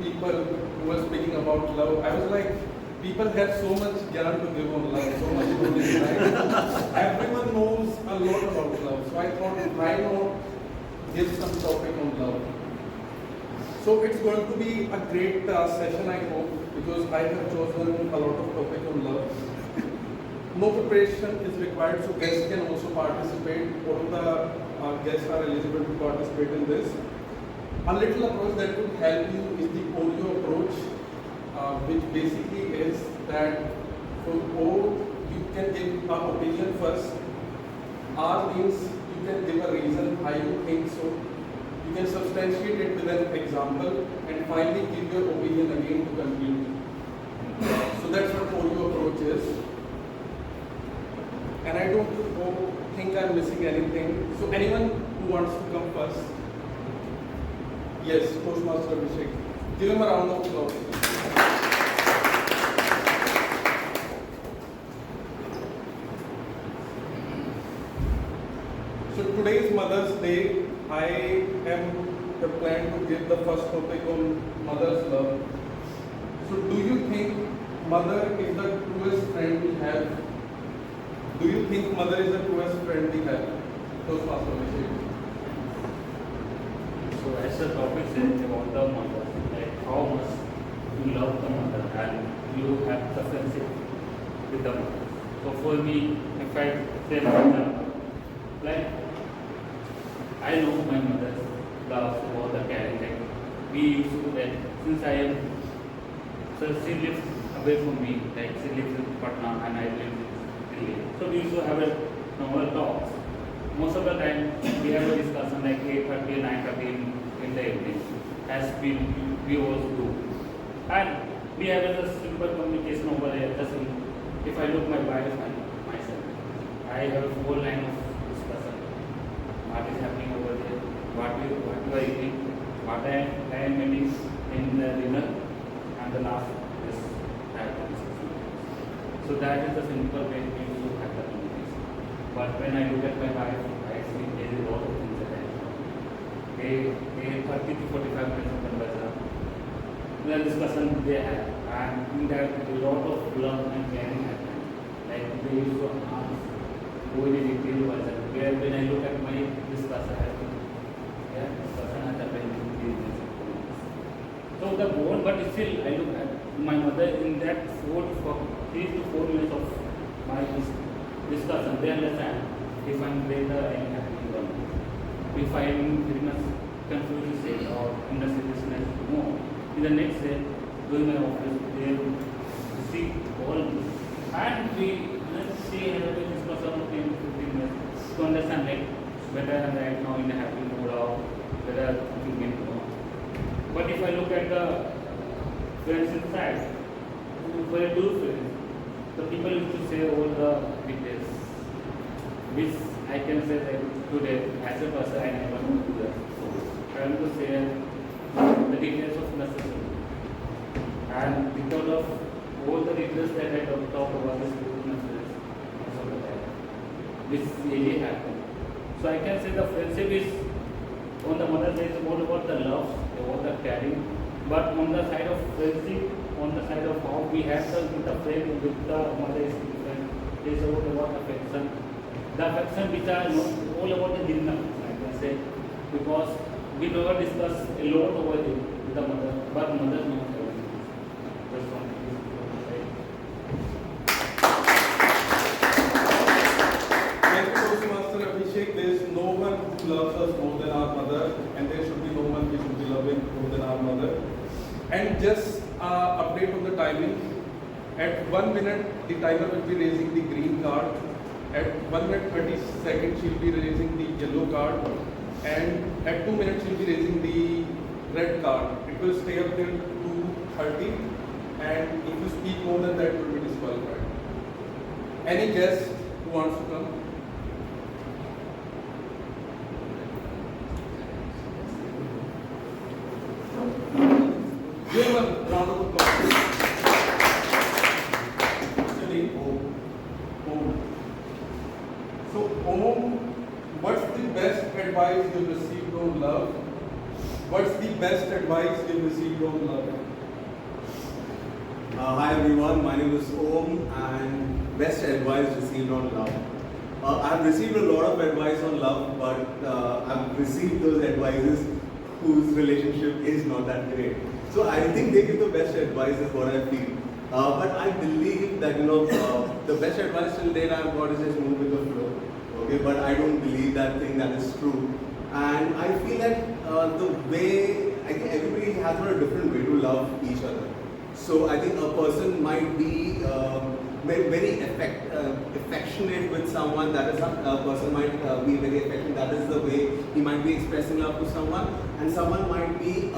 people who were speaking about love, I was like, people have so much gyan to give on love, so much knowledge, right? Everyone knows a lot about love. So I thought, why not give some topic on love? So it's going to be a great session, I hope, because I have chosen a lot of topic on love. No preparation is required, so guests can also participate. All of the guests are eligible to participate in this. A little approach that could help you is the Oreo approach, which basically is that for O, you can give an opinion first. R means you can give a reason why you think so. You can substantiate it with an example, and finally give your opinion again to conclude. So that's what Oreo approach is. And I don't think I'm missing anything. So anyone who wants to come first? Yes, Toastmaster Abhishek. Give him a round of applause. So today is Mother's Day. I am the plan to give the first topic on mother's love. So do you think mother is the truest friend we have? Do you think mother is the truest friend we have? Toastmaster Abhishek. So as the topic says about the mother, like how much you love the mother and you have the friendship with the mother. So for me, if I say for example, like I know my mother's love for the caring. Like we used to like since I am, so she lives away from me. Like she lives in Patna and I live in Delhi. So we used to have a normal talks. Most of the time we have a discussion like 8:30, 9:30 in the evening, as we always do. And we have a simple communication over there. Just if I look my wife and myself, I have a whole line of discussion. What is happening over there? What you are eating? What I am eating in the dinner? And the last is have the discussion. So that is the simple way we used to have the communication. But when I look at my wife, I see there is a lot of things that I know. A 30 to 45 minutes of conversation, the discussion they have, and in that a lot of love and caring happen. Like they used to ask very detailed version. Where when I look at my discussion, I think, yeah, discussion has happened in these. So the bond, but still I look at my mother in that 3 to 4 minutes of my discussion. They understand if I'm later I am happy or not. If I am very much confused or in the seriousness more, in the next day, doing my office, they will see all this. And we see have a discussion of 10 to 15 minutes to understand like whether I'm right now in a happy mood or whether I'm thinking more. But if I look at the friends inside, for a true friend, the people used to say all the details, which I can say that today, as a person, I never do that. So, I want to share the details of necessity. And because of all the details that I talked about this necessity, most of the time, which really happened. So, I can say the friendship is, on the mother side, is more about the love, about the caring, but on the side of friendship, on the side of how we have with the friend, with the mother is different, is about affection. The affection which are not all about the dinner, I can say, because we never discuss a lot over there with the mother, but mother knows everything. That's one thing. just update on the timing. At 1 minute, the timer will be raising the green card. At 1 minute 30 seconds, she'll be raising the yellow card. And at 2 minutes, she'll be raising the red card. It will stay up till 2:30. And if you speak more than that, you will be disqualified. Any guest who wants to come? Give a round of applause. Actually, Om. So, Om, what's the best advice you've received on love? What's the best advice you've received on love? Hi everyone, my name is Om and best advice received on love. I've received a lot of advice on love, but I've received those advices whose relationship is not that great. So I think they give the best advice is what I feel. But I believe that the best advice till date I've got is just move with the flow. Okay, but I don't believe that thing that is true. And I feel that the way, I think everybody has got a different way to love each other. So I think a person might be very affectionate with someone. That is, a person might be very affectionate. That is the way he might be expressing love to someone. And someone might be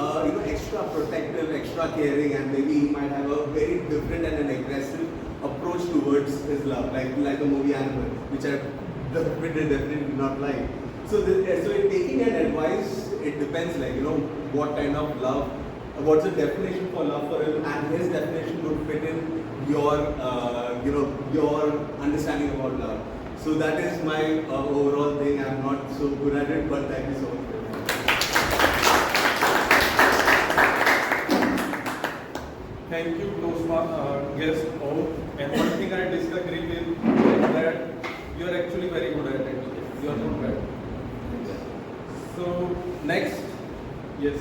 extra protective, extra caring, and maybe he might have a very different and an aggressive approach towards his love, like the movie Animal, which I definitely did not like. So in taking an advice, it depends, what kind of love. What's the definition for love for him, and his definition would fit in your understanding about love. So that is my overall thing. I'm not so good at it, but thank you so much. Thank you, Toastmasters guest Om. And one thing I disagree with is that you are actually very good at it. You are not bad. So next, yes.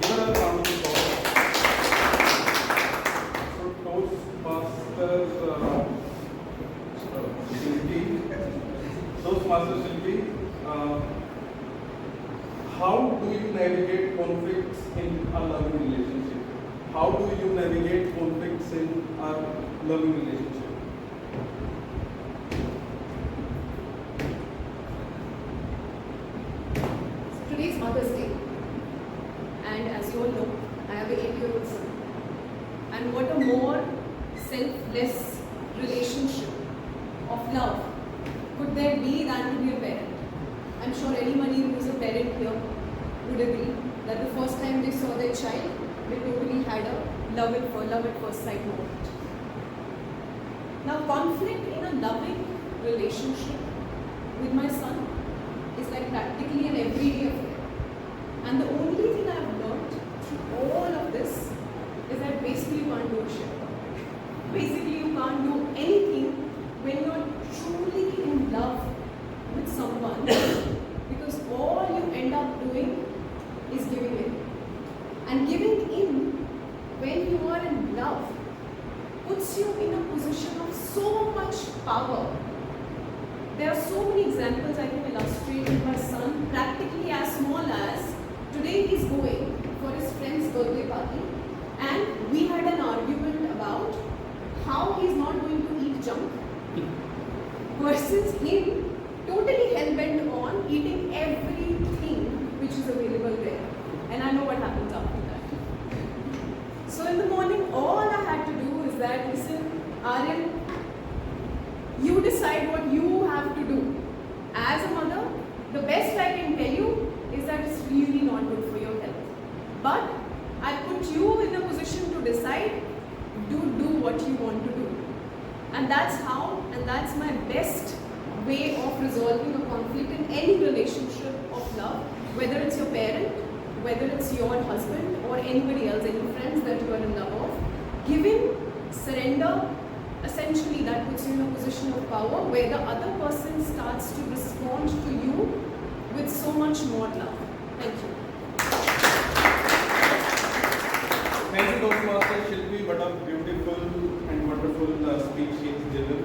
Give another round of applause. So Toastmasters Shilpi, how do you navigate conflicts in a loving relationship? How do you navigate conflicts in a loving relationship? Today is Mother's Day, and as you all know, I have an 8-year-old son. And what a more selfless relationship of love could there be than to be a parent? I'm sure anybody who is a parent here would agree that the first time they saw their child, they totally had a love at first sight moment. Now, conflict in a loving relationship with my son is like practically an everyday affair. And the only thing I've learned through all of this is that basically you can't do a shit. Basically, you can't do anything when you're truly in love with someone, because all you end up doing is giving in. And giving in when you are in love puts you in a position of so much power. There are so many examples I can illustrate with my son, practically as small as today he's going for his friend's birthday party, and we had an argument about how he's not going to eat junk versus him totally hell-bent on eating everything which is available there. And I know what happens after that. So in the morning, all I had to do is that, listen, Aryan, you decide what you have to do. As a mother, the best I can tell you is that it's really not good for your health. But I put you in a position to decide, do what you want to do. And that's how, and that's my best way of resolving a conflict in any relationship of love, whether it's your parent, whether it's your husband or anybody else, any friends that you are in love of. Giving, surrender, essentially that puts you in a position of power where the other person starts to respond to you with so much more love. Thank you. Thank you, Toastmasters Shilpi. What a beautiful and wonderful speech she has given.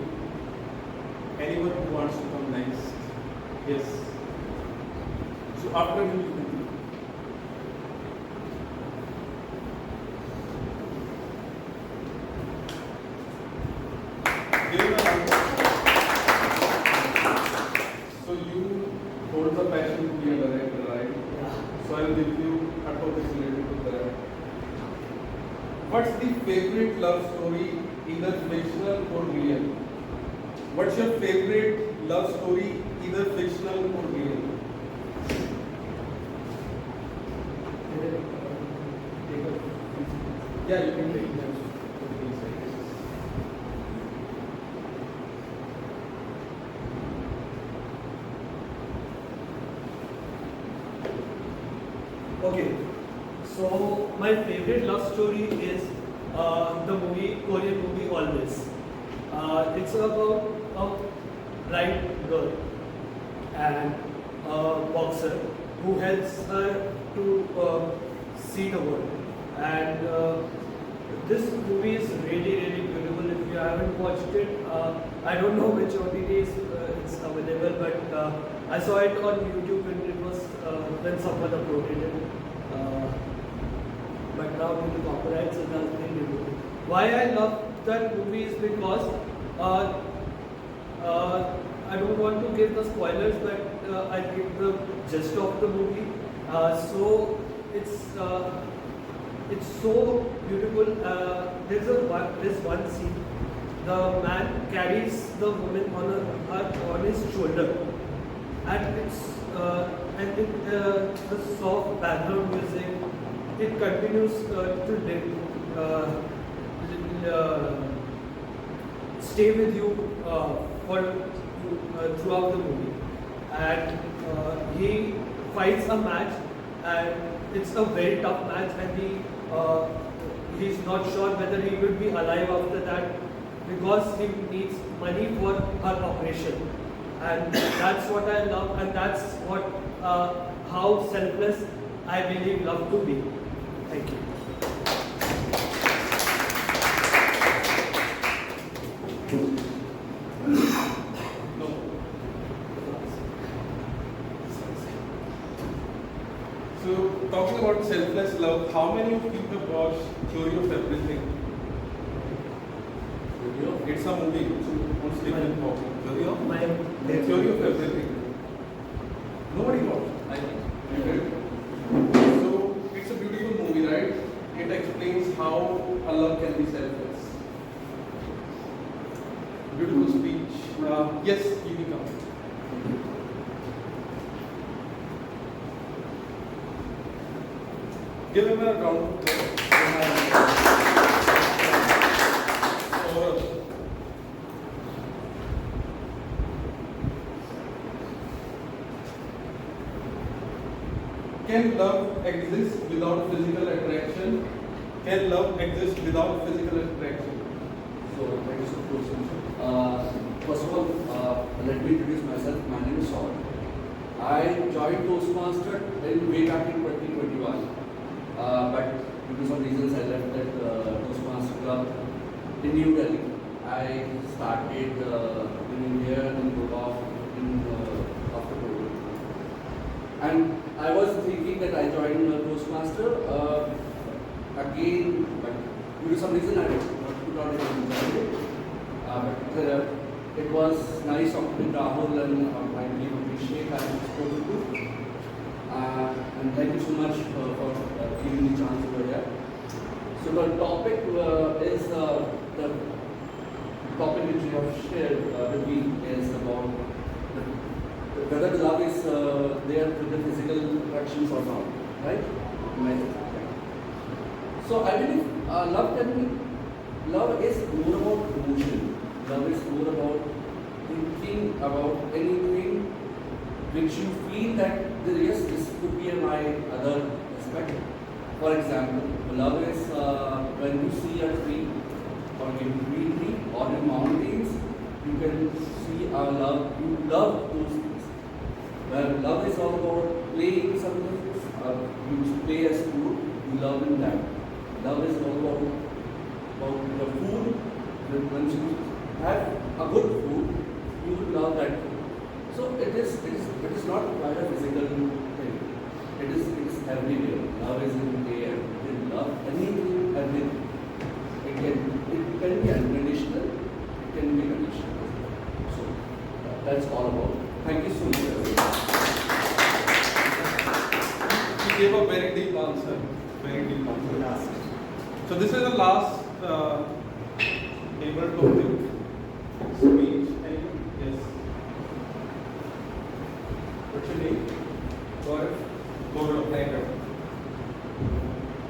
Anyone who wants to come next? Yes. So after him, What's the favorite love story, either fictional or real? What's your favorite love story, either fictional or real? Yeah, you can take that. Okay, so my favorite love story is the Korean movie Always. It's about a bright girl and a boxer who helps her to see the world. And this movie is really beautiful. If you haven't watched it, I don't know which OTTs it's available, but I saw it on YouTube when it was when someone uploaded it. But now due to copyrights, it has been removed. Why I love that movie is because I don't want to give the spoilers, but I give the gist of the movie. So it's so beautiful. There's one scene. The man carries the woman on his shoulder, and the soft background music. It continues to stay with you throughout the movie. And he fights a match, and it's a very tough match, and he's not sure whether he will be alive after that because he needs money for her operation. And that's what I love, and that's what how selfless I believe love to be. Thank you. So, talking about selfless love, how many of you have watched Theory of Everything? It's a movie on Stephen Hawking. Theory of Everything. Nobody watched. You did? So, it's a beautiful movie, right? It explains how a love can be selfless. Beautiful speech. Yes, you can come. Give him a round of applause. Can love exist without physical attraction? Can love exist without physical attraction? So, thank you so much. First of all, let me introduce myself. My name is Rahul. I joined Toastmasters way back in 2021. But due to some reasons, I left that Toastmasters club in New Delhi. I started in India and got off after COVID. And I was thinking that I joined Toastmaster again, but due to some reason I could not even join it. But it was nice talking with Rahul and I really appreciate I spoken to. And thank you so much for giving me a chance over here. So the topic is the topic which you have shared with me is about whether the love is there with the physical attractions or not, right? So I believe love is more about emotion. Love is more about thinking about anything which you feel that yes, this could be my other aspect. For example, love is when you see a tree or in greenery or in mountains, you can see a love. You love those things. Where love is all about playing something. You play a sport, you love in that. Love is all about the food. When you have a good food, you will love that food. So it is not quite a physical thing. It is everywhere. Love is in the air. You love anything, everything. It can be unconditional. It can be conditional. So that's all about. Thank you so much. You gave a very deep answer. Very deep answer. Last. So this is the last table topic speech. Yes. What's your name? Gaurav.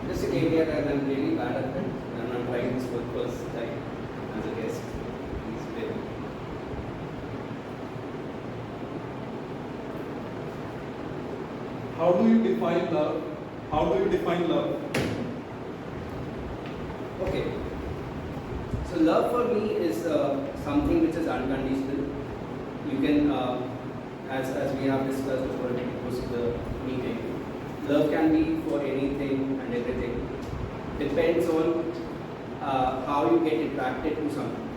Just to take care that I'm really bad at it, and I'm trying this for the first time as a guest. Please bear with me. How do you define love? How do you define love? Okay. So love for me is something which is unconditional. You can, as we have discussed before the course of the meeting, love can be for anything and everything. Depends on how you get attracted to something.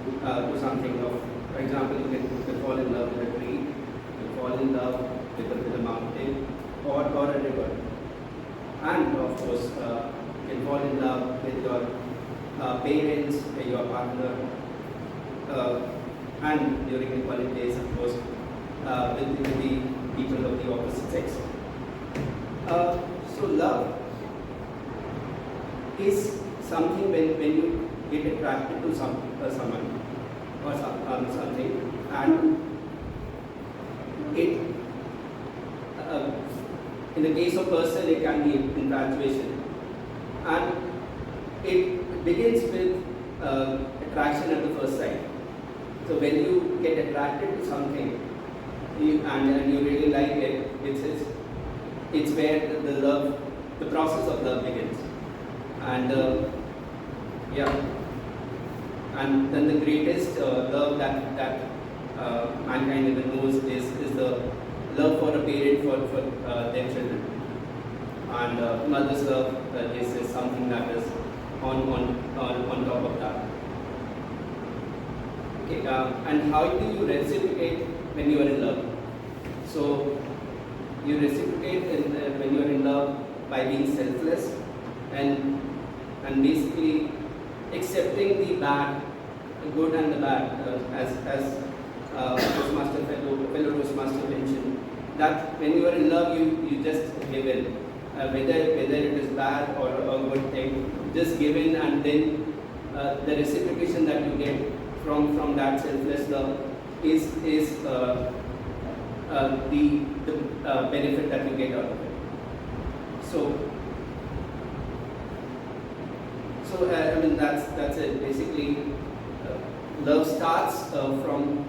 For example, you can fall in love with a tree, you can fall in love with a mountain or a river. And of course, you can fall in love with your parents, your partner, and during the college days, of course, with the people of the opposite sex. So love is something when you get attracted to someone or something, and it in the case of person it can be infatuation, and it begins with attraction at the first sight. So when you get attracted to something and you really like it, it's where the process of love begins. And and then the greatest love that mankind even knows is the love for a parent for their children. And mother's love is something that is on top of that. Okay, and how do you reciprocate when you are in love? So you reciprocate when you are in love by being selfless and basically accepting the bad, the good and the bad, as Toastmaster fellow Toastmaster mentioned, that when you are in love, you just give in, whether it is bad or a good thing, just give in, and then the reciprocation that you get from that selfless love is the benefit that you get out of it. So I mean that's it. Basically, love starts from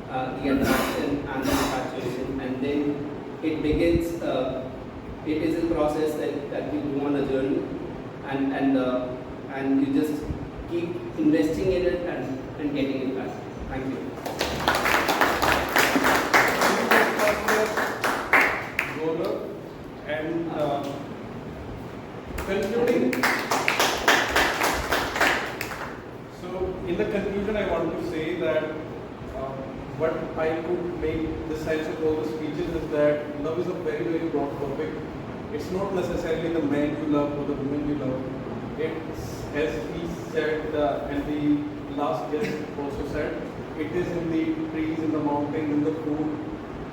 the attraction and the infatuation, and then it begins. It is a process that you go on a journey, and you just keep investing in it and getting it back. Thank you. Gaurav, and concluding. So, in the conclusion, I want to say that what I could make the sense of all the speeches is that love is a very, very broad topic. It's not necessarily the man you love or the woman you love. It's, as he said, and the last guest also said, it is in the trees, in the mountains, in the food.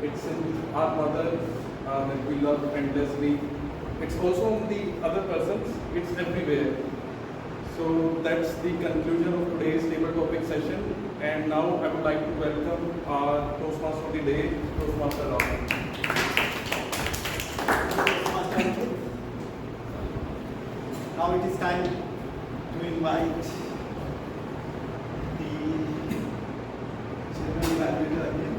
It's in our mother that we love endlessly. It's also in the other persons. It's everywhere. So that's the conclusion of today's table topic session. And now I would like to welcome our Toastmaster of the day, Toastmaster Rahul. Now it is time to invite the general evaluator again.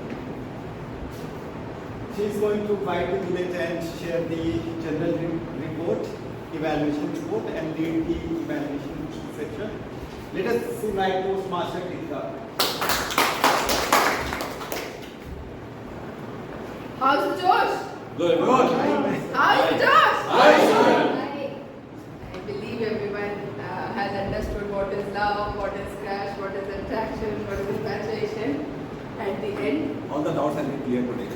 She is going to invite the village and share the general report, evaluation report, and lead the evaluation section. Let us invite Toastmaster Kritika. How's the Josh? Good. How's the Josh? Hi. I believe everyone has understood what is love, what is crush, what is attraction, what is infatuation. At the end, All the doubts have been clear today.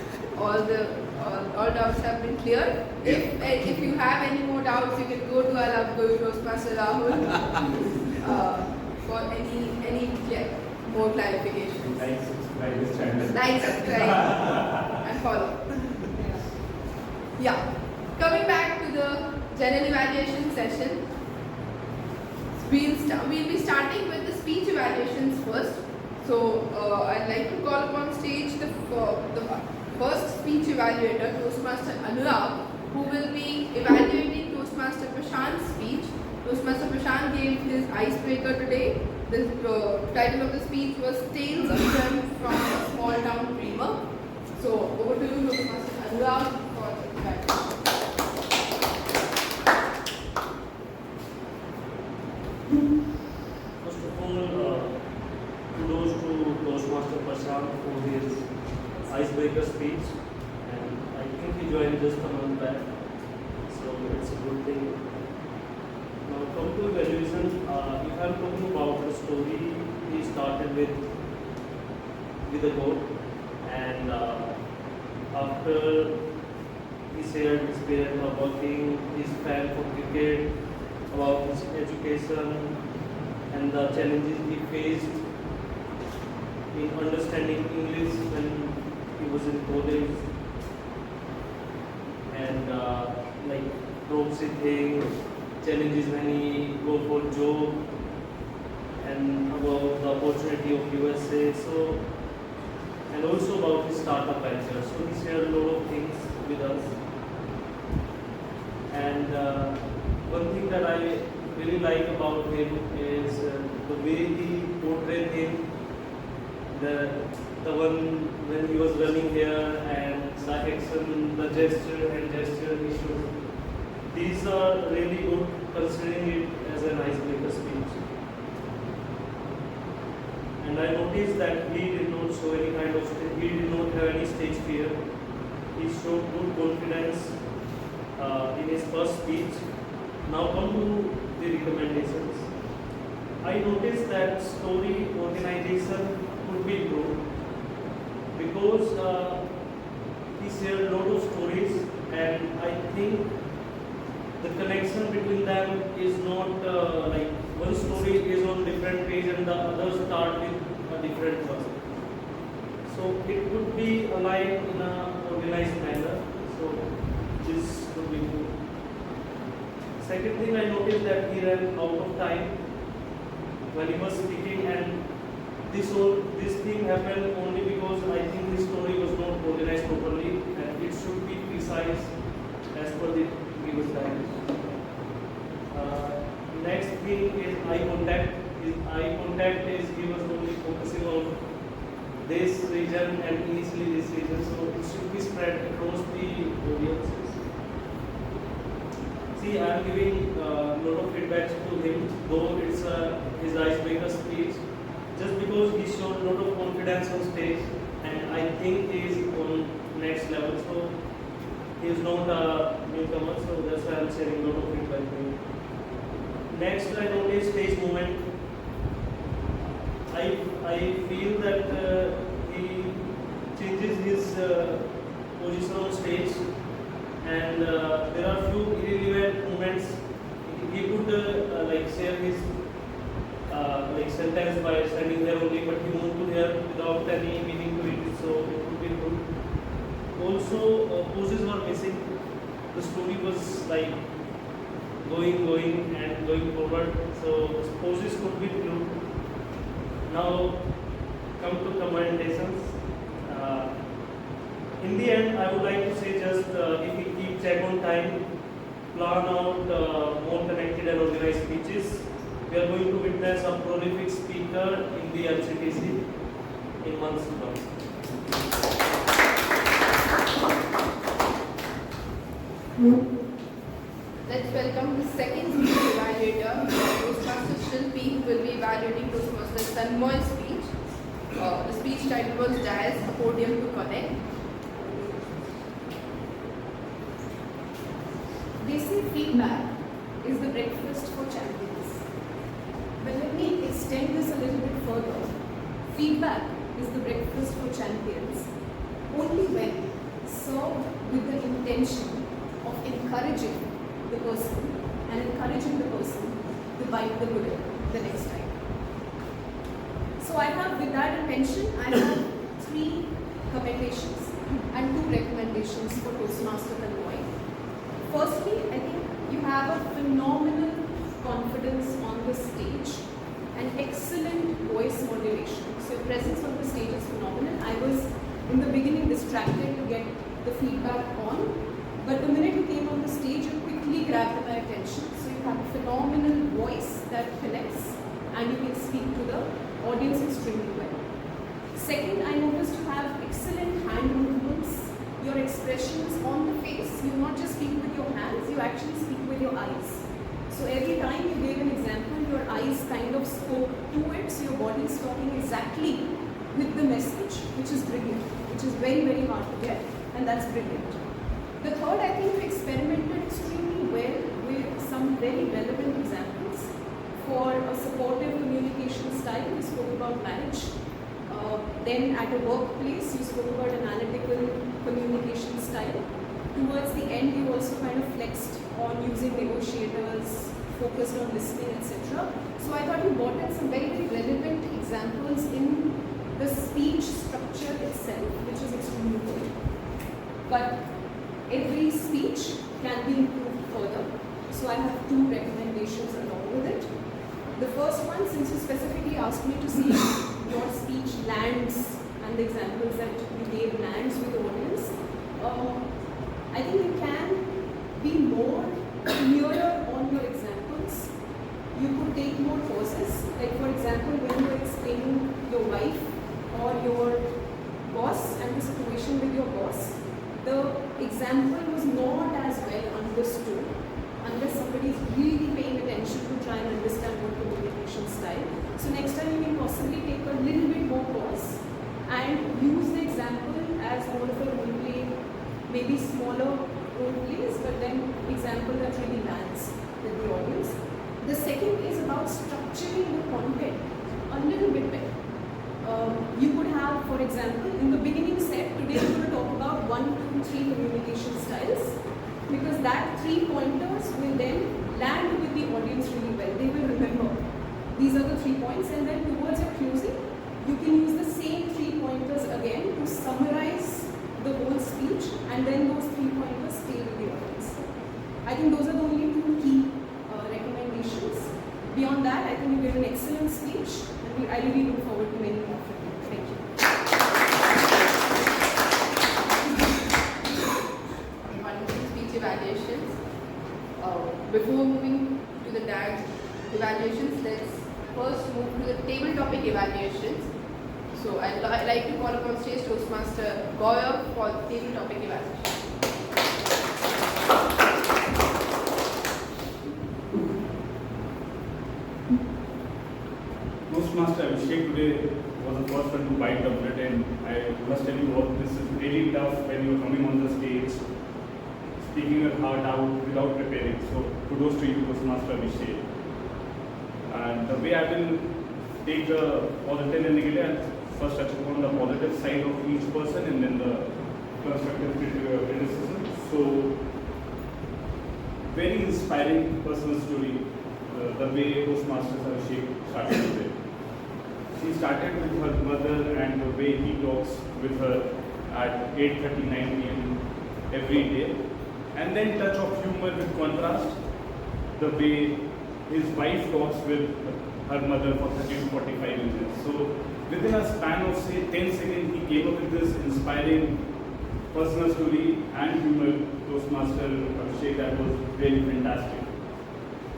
all doubts have been clear. If you have any more doubts, you can go to our Love Toastmaster Rahul for any more clarifications. Like, subscribe, and follow. Yeah. Coming back to the general evaluation session. We'll be starting with the speech evaluations first. So I'd like to call upon stage the first speech evaluator, Toastmaster Anurag, who will be evaluating Toastmaster Prashant's speech. Toastmaster Prashant gave his icebreaker today. The title of the speech was Tales of Them from a Small Town Dreamer. So over to you, Toastmaster Anurag, for the evaluation. First of all, kudos to Toastmaster Prashant for his icebreaker speech, and I think he joined just a month back, so it's a good thing. Now come to evaluation. If I'm talking about the story, he started with a quote, and after he shared his experience of working, his fan for cricket, about his education and the challenges he faced in understanding English when he was in college, and like proxy thing, challenges when he go for job, and about the opportunity of USA. So, and also about his startup venture. So he shared a lot of things with us. And one thing that I really like about him is the way he portrayed him. The one when he was running here, and the action, the gesture he showed. These are really good, considering it as an icebreaker speech. And I noticed that he did not show any kind of, he did not have any stage fear. He showed good confidence in his first speech. Now come to the recommendations. I noticed that story organization could be improved because he shared a lot of stories, and I think the connection between them is not like one story is on different page and the other start with a different one. So it could be aligned in an organized manner. So this could be good. Second thing, I noticed that he ran out of time when he was speaking, and this thing happened only because I think his story was not organized properly, and it should be precise as per the given time. Next thing is eye contact. His eye contact is he was only focusing on this region and initially this region, so it should be spread across the audiences. See, I am giving a lot of feedback to him, though it's his icebreaker speech, just because he showed a lot of confidence on stage, and I think he is on next level. So he is not a newcomer, so that's why I am sharing a lot of feedback to him. Next, I noticed stage movement. I feel that he changes his position on stage, and there are few irrelevant moments. He could like share his like sentence by standing there only, but he moved to here without any meaning to it, so it would be good. Also, poses were missing. The story was like going and going forward, so poses could be improved. Now come to commendations. In the end, I would like to say just if we keep check on time, plan out more connected and organized speeches, we are going to witness a prolific speaker in the LCTC in months to come. Let's welcome the second speech evaluator, Toastmaster Shilpi, who will be evaluating Toastmaster Tanmoy's speech. The speech title was Dais, a Podium to Connect. They say feedback is the breakfast for champions. But let me extend this a little bit further. Feedback is the breakfast for champions only when served with the intention of encouraging the person and encouraging the person to bite the bullet the next time. So I have, with that intention, I have 3 commendations and 2 recommendations for Toastmaster Tanmoy. Firstly, I think you have a phenomenal confidence on the stage. the feedback on. But the minute you came on the stage, you quickly grabbed my attention. So you have a phenomenal voice that connects and you can speak to the audience extremely well. Second, I noticed you have excellent hand movements. Your expressions on the face, you not just speak with your hands, you actually speak with your eyes. So every time you gave an example, your eyes kind of spoke to it, so your body is talking exactly with the message, which is brilliant, which is very, very hard to get, and that's brilliant. The third, I think you experimented extremely well with some very relevant examples for a supportive communication style. You spoke about marriage. Then at a workplace, you spoke about analytical communication style. Towards the end, you also kind of flexed on using negotiators, focused on listening, etc. So I thought you brought in some very, very relevant examples in the speech structure itself, which is extremely good. But every speech can be improved further. So I have two recommendations along with it. The first one, since you specifically asked me to see your speech lands and the examples that you gave lands with the audience, I think you can be more clearer on your examples. You could take more pauses. Like for example, when you are explaining your wife or your boss and the situation with your boss, the example was not as well understood unless somebody is really paying attention to try and understand your communication style. So next time you can possibly take a little bit more pause and use the example as more of a role play, maybe smaller role plays, but then example that really lands with the audience. The second is about structuring the content a little bit better. You could have, for example, in the beginning set, today we're going to talk about 1, 2, 3 communication styles, because that 3 pointers will then land with the audience really well. They will remember these are the 3 points, and then towards your closing, you can use the same 3 pointers again to summarize the whole speech, and then those 3 pointers stay with the audience. I think those are the only 2 key recommendations. Beyond that, I think you gave an excellent speech, and I really look forward to many more from you. Thank you. Speech evaluations. Before moving to the DAG evaluations, let's first move to the table topic evaluations. So I'd like to call upon stage Toastmaster Gaurav for the table topic evaluation. Toastmaster Abhishek today was the first one to bite the bullet, and I must tell you what, this is really tough when you're coming on the stage, speaking your heart out without preparing. So kudos to you, Toastmaster Abhishek. And the way I will take the positive and negative, I'll first touch upon the positive side of each person and then the constructive criticism. So, very inspiring personal story, the way Toastmasters Abhishek started with it. She started with her mother and the way he talks with her at 8:39 p.m. every day. And then touch of humor with contrast, the way his wife talks with her mother for 30 to 45 minutes. So within a span of say 10 seconds, he came up with this inspiring personal story and humor, Toastmaster Abhishek, that was really fantastic.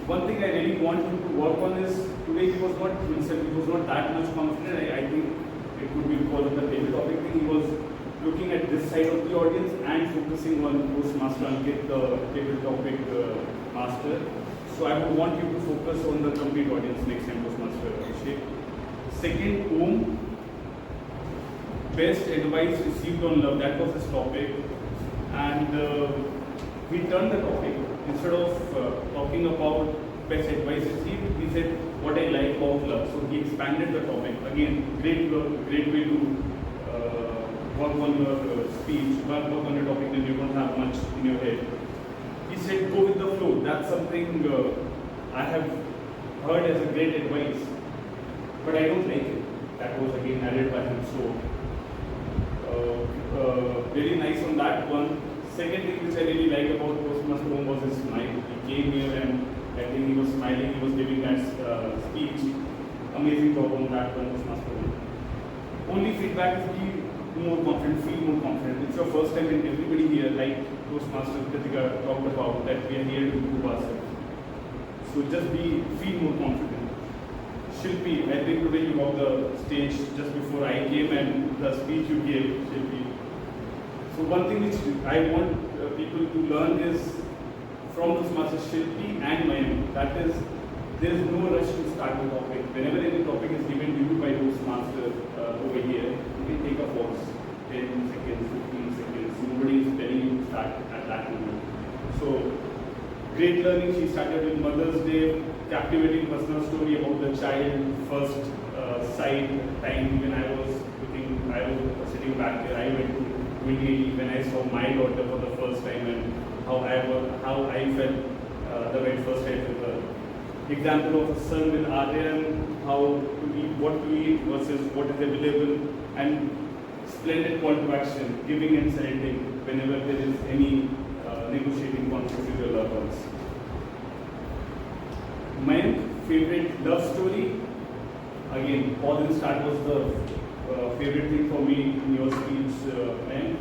One thing I really want him to work on is, today he was not himself, he was not that much confident. I think it could be because of the table topic thing. He was looking at this side of the audience and focusing on Toastmaster Ankit, the table topic master. So I would want you to focus on the complete audience next time, Toastmaster Abhishek. Second, Om, best advice received on love, that was his topic. And we turned the topic. Instead of talking about best advice received, he said what I like about love. So he expanded the topic. Again, great way to work on your speech, work on your topic when you don't have much in your head. He said go with the flow. That's something I have heard as a great advice, but I don't like it. That was again added by him. So very nice on that one. Second thing which I really like about Toastmaster Om was his smile. He came here and I think he was smiling, he was giving that speech. Amazing job on that one, Toastmaster Om. Only feedback is more confident, feel more confident. It's your first time and everybody here, like Toastmasters Kritika talked about, that we are here to improve ourselves. So just feel more confident. Shilpi, I think today you walked the stage just before I came and the speech you gave, Shilpi. So one thing which I want people to learn is from Toastmasters Shilpi and Millennium, that is, there is no rush to start the topic. Whenever any topic is given to you by Toastmaster over here, you can take a pause, 10 seconds, 15 seconds. Nobody is telling you to start at that moment. So, great learning. She started with Mother's Day, captivating personal story about the child first sight time when I was sitting back there. I went to 2080 when I saw my daughter for the first time and how I felt the very first time with her. Example of a son with Aryan, how to eat, what to eat versus what is available, and splendid call to action, giving and surrendering whenever there is any negotiating conflict with your loved ones. My favorite love story, again, pause and start was the favorite thing for me in your speech, and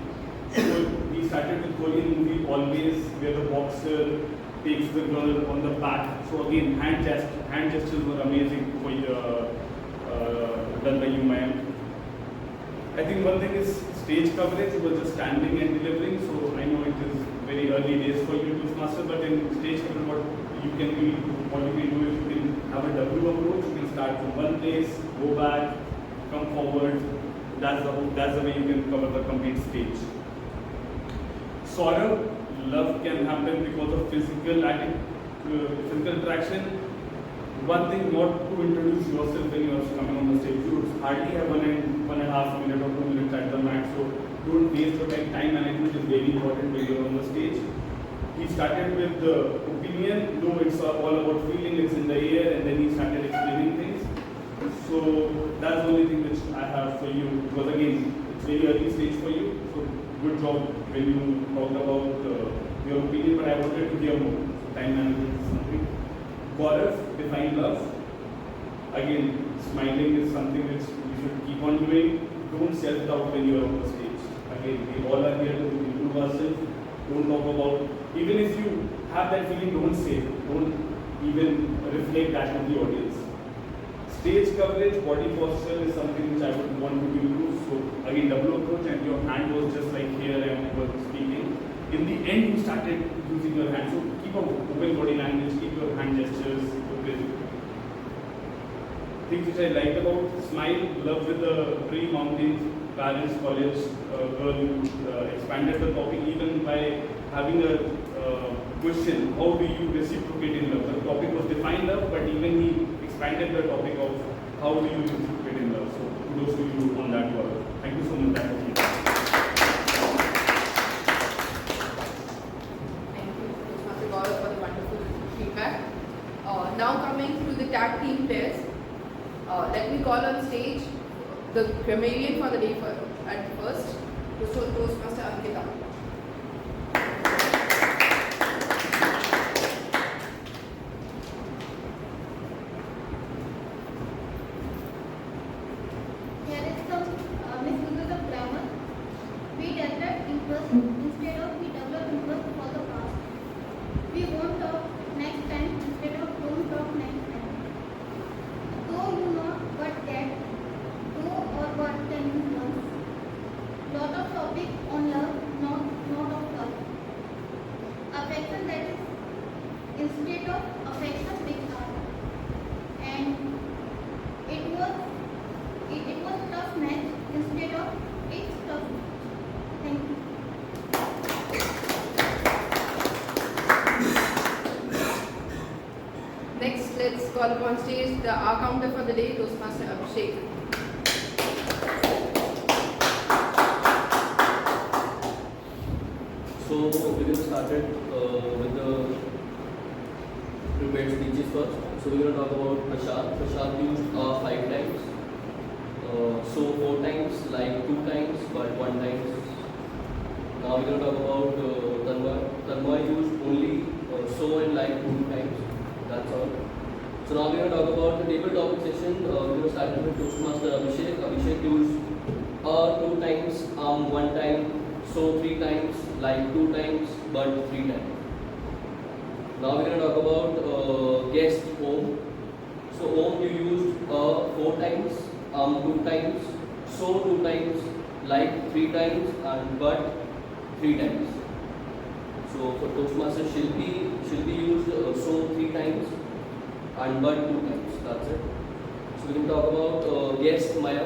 so we started with Korean movie Always, where the boxer takes the girl on the back. So again, hand gestures were amazing for done by you, ma'am. I think one thing is stage coverage. You were just standing and delivering. So I know it is very early days for you to master, but in stage coverage, what you can do is you can have a W approach. You can start from one place, go back, come forward. That's the way you can cover the complete stage. Saurabh, love can happen because of physical interaction. One thing, not to introduce yourself when you are coming on the stage. You hardly have 1.5 minutes or 2 minutes at the max, so don't waste your time. Time management is very important when you are on the stage. He started with the opinion, no, it's all about feeling, it's in the air, and then he started explaining things. So that's the only thing which I have for you, because again, it's very early stage for you. So good job when you talked about your opinion, but I wanted to hear more. So time management is something. Gaurav, define love. Again, smiling is something which you should keep on doing. Don't self-doubt when you are on the stage. Again, we all are here to improve ourselves. Don't talk about, even if you have that feeling, don't say it. Don't even reflect that on the audience. Stage coverage, body posture is something which I would want to improve. So again, double approach, and your hand was just like here and was speaking. In the end, you started using your hand. So keep a open body language, keep your hand gestures open. Things which I liked about smile, love with the tree, mountains, parents, college, girl who expanded the topic even by having a question, how do you reciprocate in love? The topic was define love, but even he expanded the topic of how do you reciprocate in love. So kudos to you on that work. Thank you so much. Thank you, Mr. Gaurav, for the wonderful feedback. Now coming to the tag team pairs, let me call on stage the grammarian for the day at first, Toastmaster Ankita. Here is some misuses of grammar. We develop interest instead of we develop interest for the past. We won't talk next time instead of don't talk next time. Though you know but that, though or what can you once. Lot of topic on love, not of love. Affection, that is instead of affection with R. And it was tough match instead of it's tough. Thank you. Next, let's call upon stage the R counter for the day, Toastmaster Abhishek. So we're going to start it with the prepared speeches first. So we're going to talk about Prashad. Prashad used 5 times. So 4 times, like 2 times, but 1 time. Now we're going to talk about Tanmay. Tanmay used only so and like 2 times. That's all. So now we're going to talk about the table topic session. We're going to start with Toastmaster Abhishek. Abhishek used 2 times, 1 time, so 3 times, like 2 times, but 3 times. Now we're going to talk about guest home. So home you used 4 times, 2 times, so 2 times, like 3 times, and but 3 times. So for Toastmasters she'll be used so 3 times and but 2 times. That's it. So we can talk about guest Maya.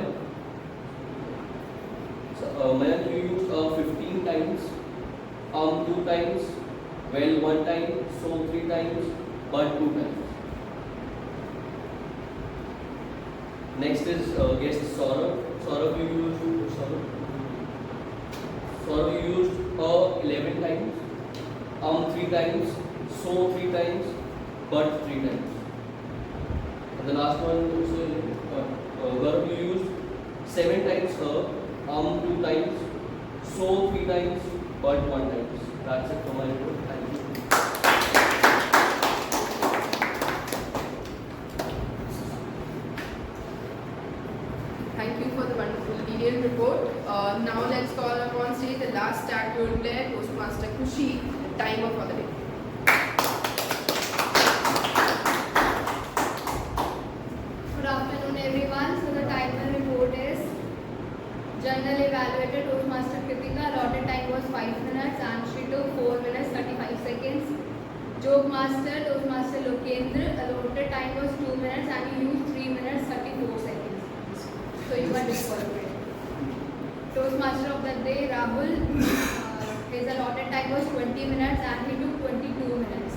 So Maya you used 15 times, 2 times, well 1 time, so 3 times, but 2 times. Next is guest Saurabh. Saurabh you used 11 times, 3 times, so 3 times, but 3 times. And the last one, Gaurav you used 7 times, 2 times, so 3 times, but 1 times. That's it for my report. Thank you. Thank you for the wonderful detailed report. Now let's call upon stage the last tag role player, Toastmaster Khushi, the timer for the day. Good afternoon, everyone. So the timer report is General Evaluator Toastmaster Kritika. Allotted time was 5 minutes and she took 4 minutes 35 seconds. Joke Master Toastmaster Lokendra. Allotted time was 2 minutes and he used 3 minutes 34 seconds. So you are disqualified. Toastmaster of the day Rahul. His allotted time was 20 minutes and he took 22 minutes.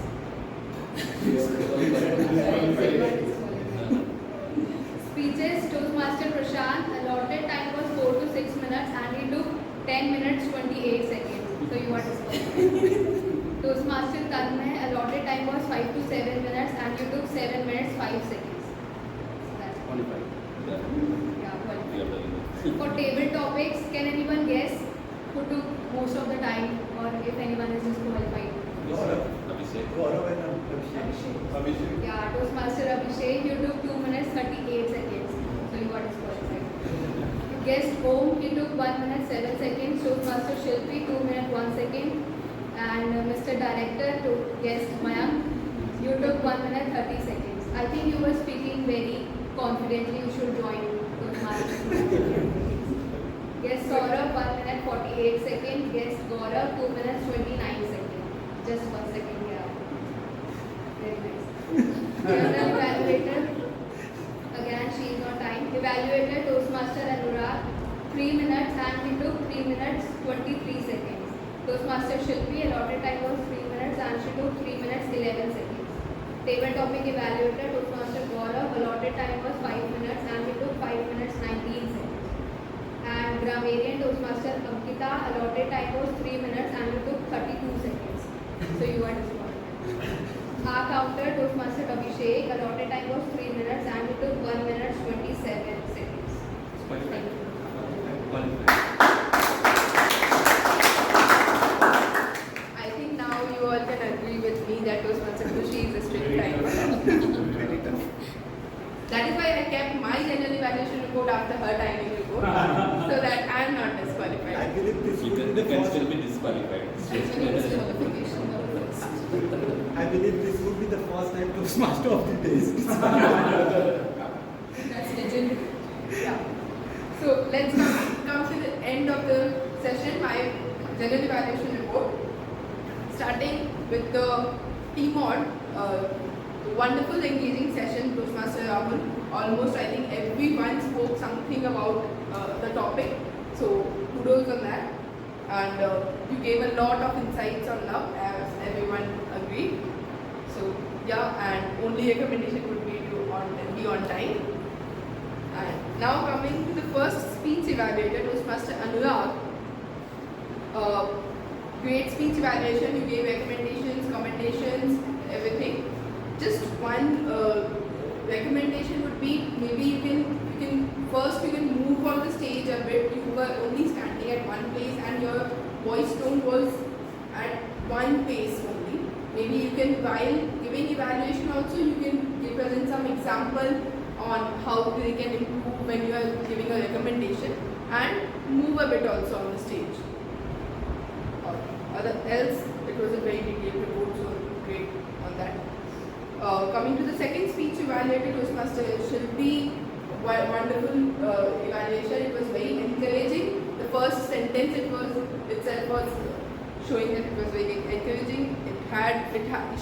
Speeches Toastmaster Prashant. Allotted time was 4 to 6 minutes and he took 10 minutes 28 seconds. So you are disqualified. Toastmaster Tanmay. Allotted time was 5 to 7 minutes and you took 7 minutes 5 seconds. So that's Qualified. yeah, qualified. For table topics, can anyone guess who took most of the time or if anyone is disqualified? Gaurav and Abhishek. Yeah, Toastmaster Abhishek, you took 2 minutes 38 seconds. So you got disqualified. Guest home, he took 1 minute 7 seconds. Toastmaster Shilpi, 2 minutes 1 second. And Mr. Director, to guest Mayank, you took 1 minute 30 seconds. I think you were speaking very confidently. You should join Toastmasters. Guest Saurabh, 1 minute 48 seconds. Guest Gaurav, 2 minutes 29 seconds. Just 1 second here. Very nice. General Evaluator, again she is on time. Evaluator Toastmaster Anurag, 3 minutes and he took 3 minutes 23 seconds. Toastmaster Shilpi, allotted time was 3 minutes and she took 3 minutes 11 seconds. Table topic evaluator Toastmaster Gaurav, allotted time was 5 minutes and he took 5 minutes 19 seconds. And grammarian Toastmaster Ankita, allotted time was 3 minutes and he took 32 seconds. So you are disqualified. Our counter Toastmaster Abhishek, allotted time was 3 minutes and he took 1 minute 27 seconds. Thank you. I think now you all can agree with me that Toastmaster Khushi is a strict timer. That is why I kept my general evaluation report after her timing report, so that I am not disqualified. I believe this would be the can first. still be disqualified. I believe this would be the first time Toastmaster of the day. That's legendary. Yeah. So let's come to the end of the session, my general evaluation report. Starting with the T-Mod, wonderful engaging session, Toastmaster Rahul. Almost I think everyone spoke something about the topic. So kudos on that. And you gave a lot of insights on love, as everyone agreed. So yeah, and only recommendation would be to be on time. And now coming to the first speech evaluator, Toastmaster Anurag. Great speech evaluation, you gave recommendations, commendations, everything. Just one recommendation would be, maybe you can move on the stage a bit. You were only standing at one place and your voice tone was at one pace only. Maybe you can, while giving evaluation also, you can present some example on how they can improve when you are giving a recommendation. and move a bit also on the stage. Else, it was a very detailed report, so great on that. Coming to the second speech evaluated Toastmaster should be wonderful evaluation. It was very encouraging. The first sentence itself was showing that it was very encouraging.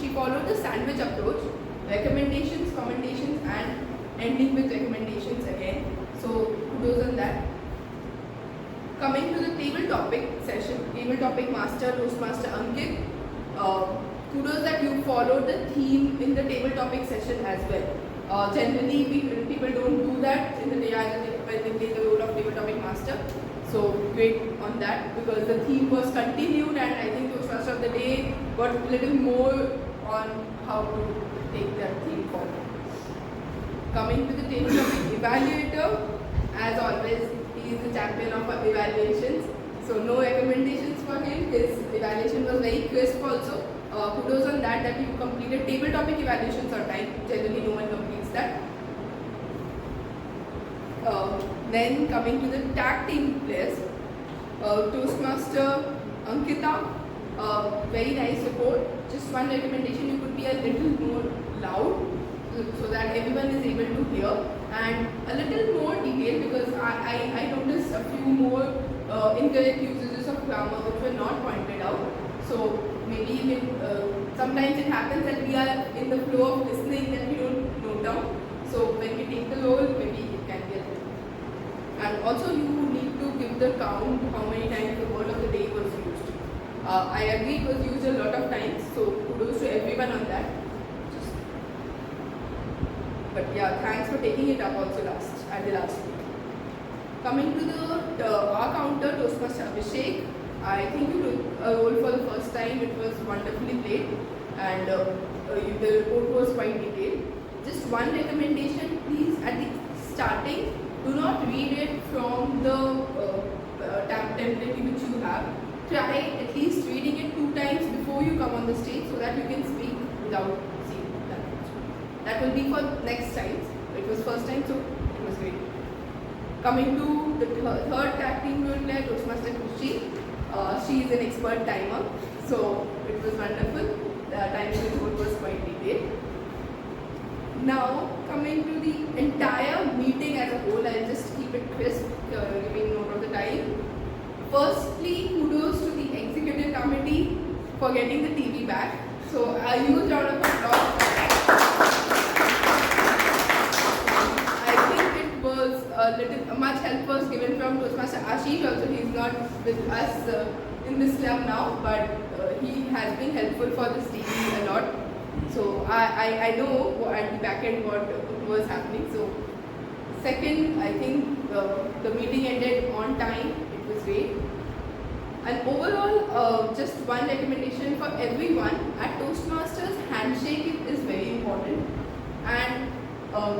She followed the sandwich approach, recommendations, commendations, and ending with recommendations again. So kudos on that. Coming to the table topic session, table topic master, Toastmaster Ankit. Kudos that you followed the theme in the table topic session as well. Generally, people don't do that in the day when they play the role of table topic master. So great on that, because the theme was continued, and I think Toastmaster of the day got a little more on how to take that theme forward. Coming to the table topic evaluator, as always, he is the champion of evaluations. So no recommendations for him. His evaluation was very crisp also. Kudos on that you completed table topic evaluations on time. Generally no one completes that. Then coming to the tag team players, Toastmaster Ankita, very nice report. Just one recommendation, you could be a little more loud so that everyone is able to hear, and a little more detailed, because I noticed a few more incorrect usages of grammar which were not pointed out. So maybe you can, sometimes it happens that we are in the flow of listening and we don't note down. So when we take the role, maybe it can be a little. And also you need to give the count how many times the word of the day was used. I agree it was used a lot of times, so kudos to everyone on that. But yeah, thanks for taking it up also at the last week. Coming to our counter, Toastmaster Abhishek, I think you took a role for the first time. It was wonderfully played, and the report was quite detailed. Just one recommendation, please, at the starting, do not read it from the template which you have. Try at least reading it 2 times before you come on the stage, so that you can speak without seeing that. That will be for next times. It was first time, so it was great. Coming to the third tag team role player, Toastmaster Kushi. She is an expert timer, so it was wonderful. The timing report was quite detailed. Now, coming to the entire meeting as a whole, I'll just keep it crisp, giving note of the time. Firstly, kudos to the executive committee for getting the TV back. So, a huge round of applause. I think it was much help was given from Toastmaster Ashish. Also, he is not with us in this club now, but he has been helpful for this TV a lot. So I know at the back end what was happening. So second, I think the meeting ended on time. It was great. And overall, just one recommendation for everyone at Toastmasters: handshake is very important. And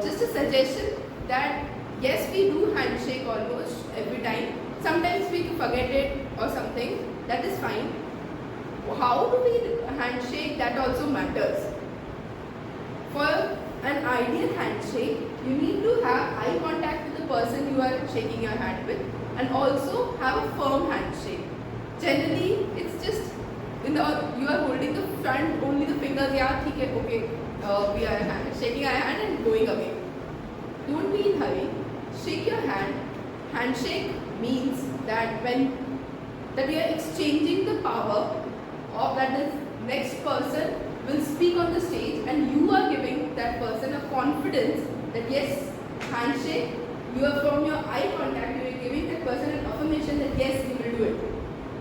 just a suggestion that yes, we do handshake almost every time. Sometimes we forget it or something. That is fine. How do we handshake? That also matters. For an ideal handshake, you need to have eye contact with the person you are shaking your hand with, and also have a firm handshake. Generally, it's just you are holding the front, only the fingers. Yeah, okay, we are shaking our hand and going away. Don't be in hurry. Shake your hand. Handshake means that we are exchanging the power of that the next person will speak on the stage, and you are giving that person a confidence that yes, handshake, you are from your eye contact, you are giving that person an affirmation that yes, he will do it.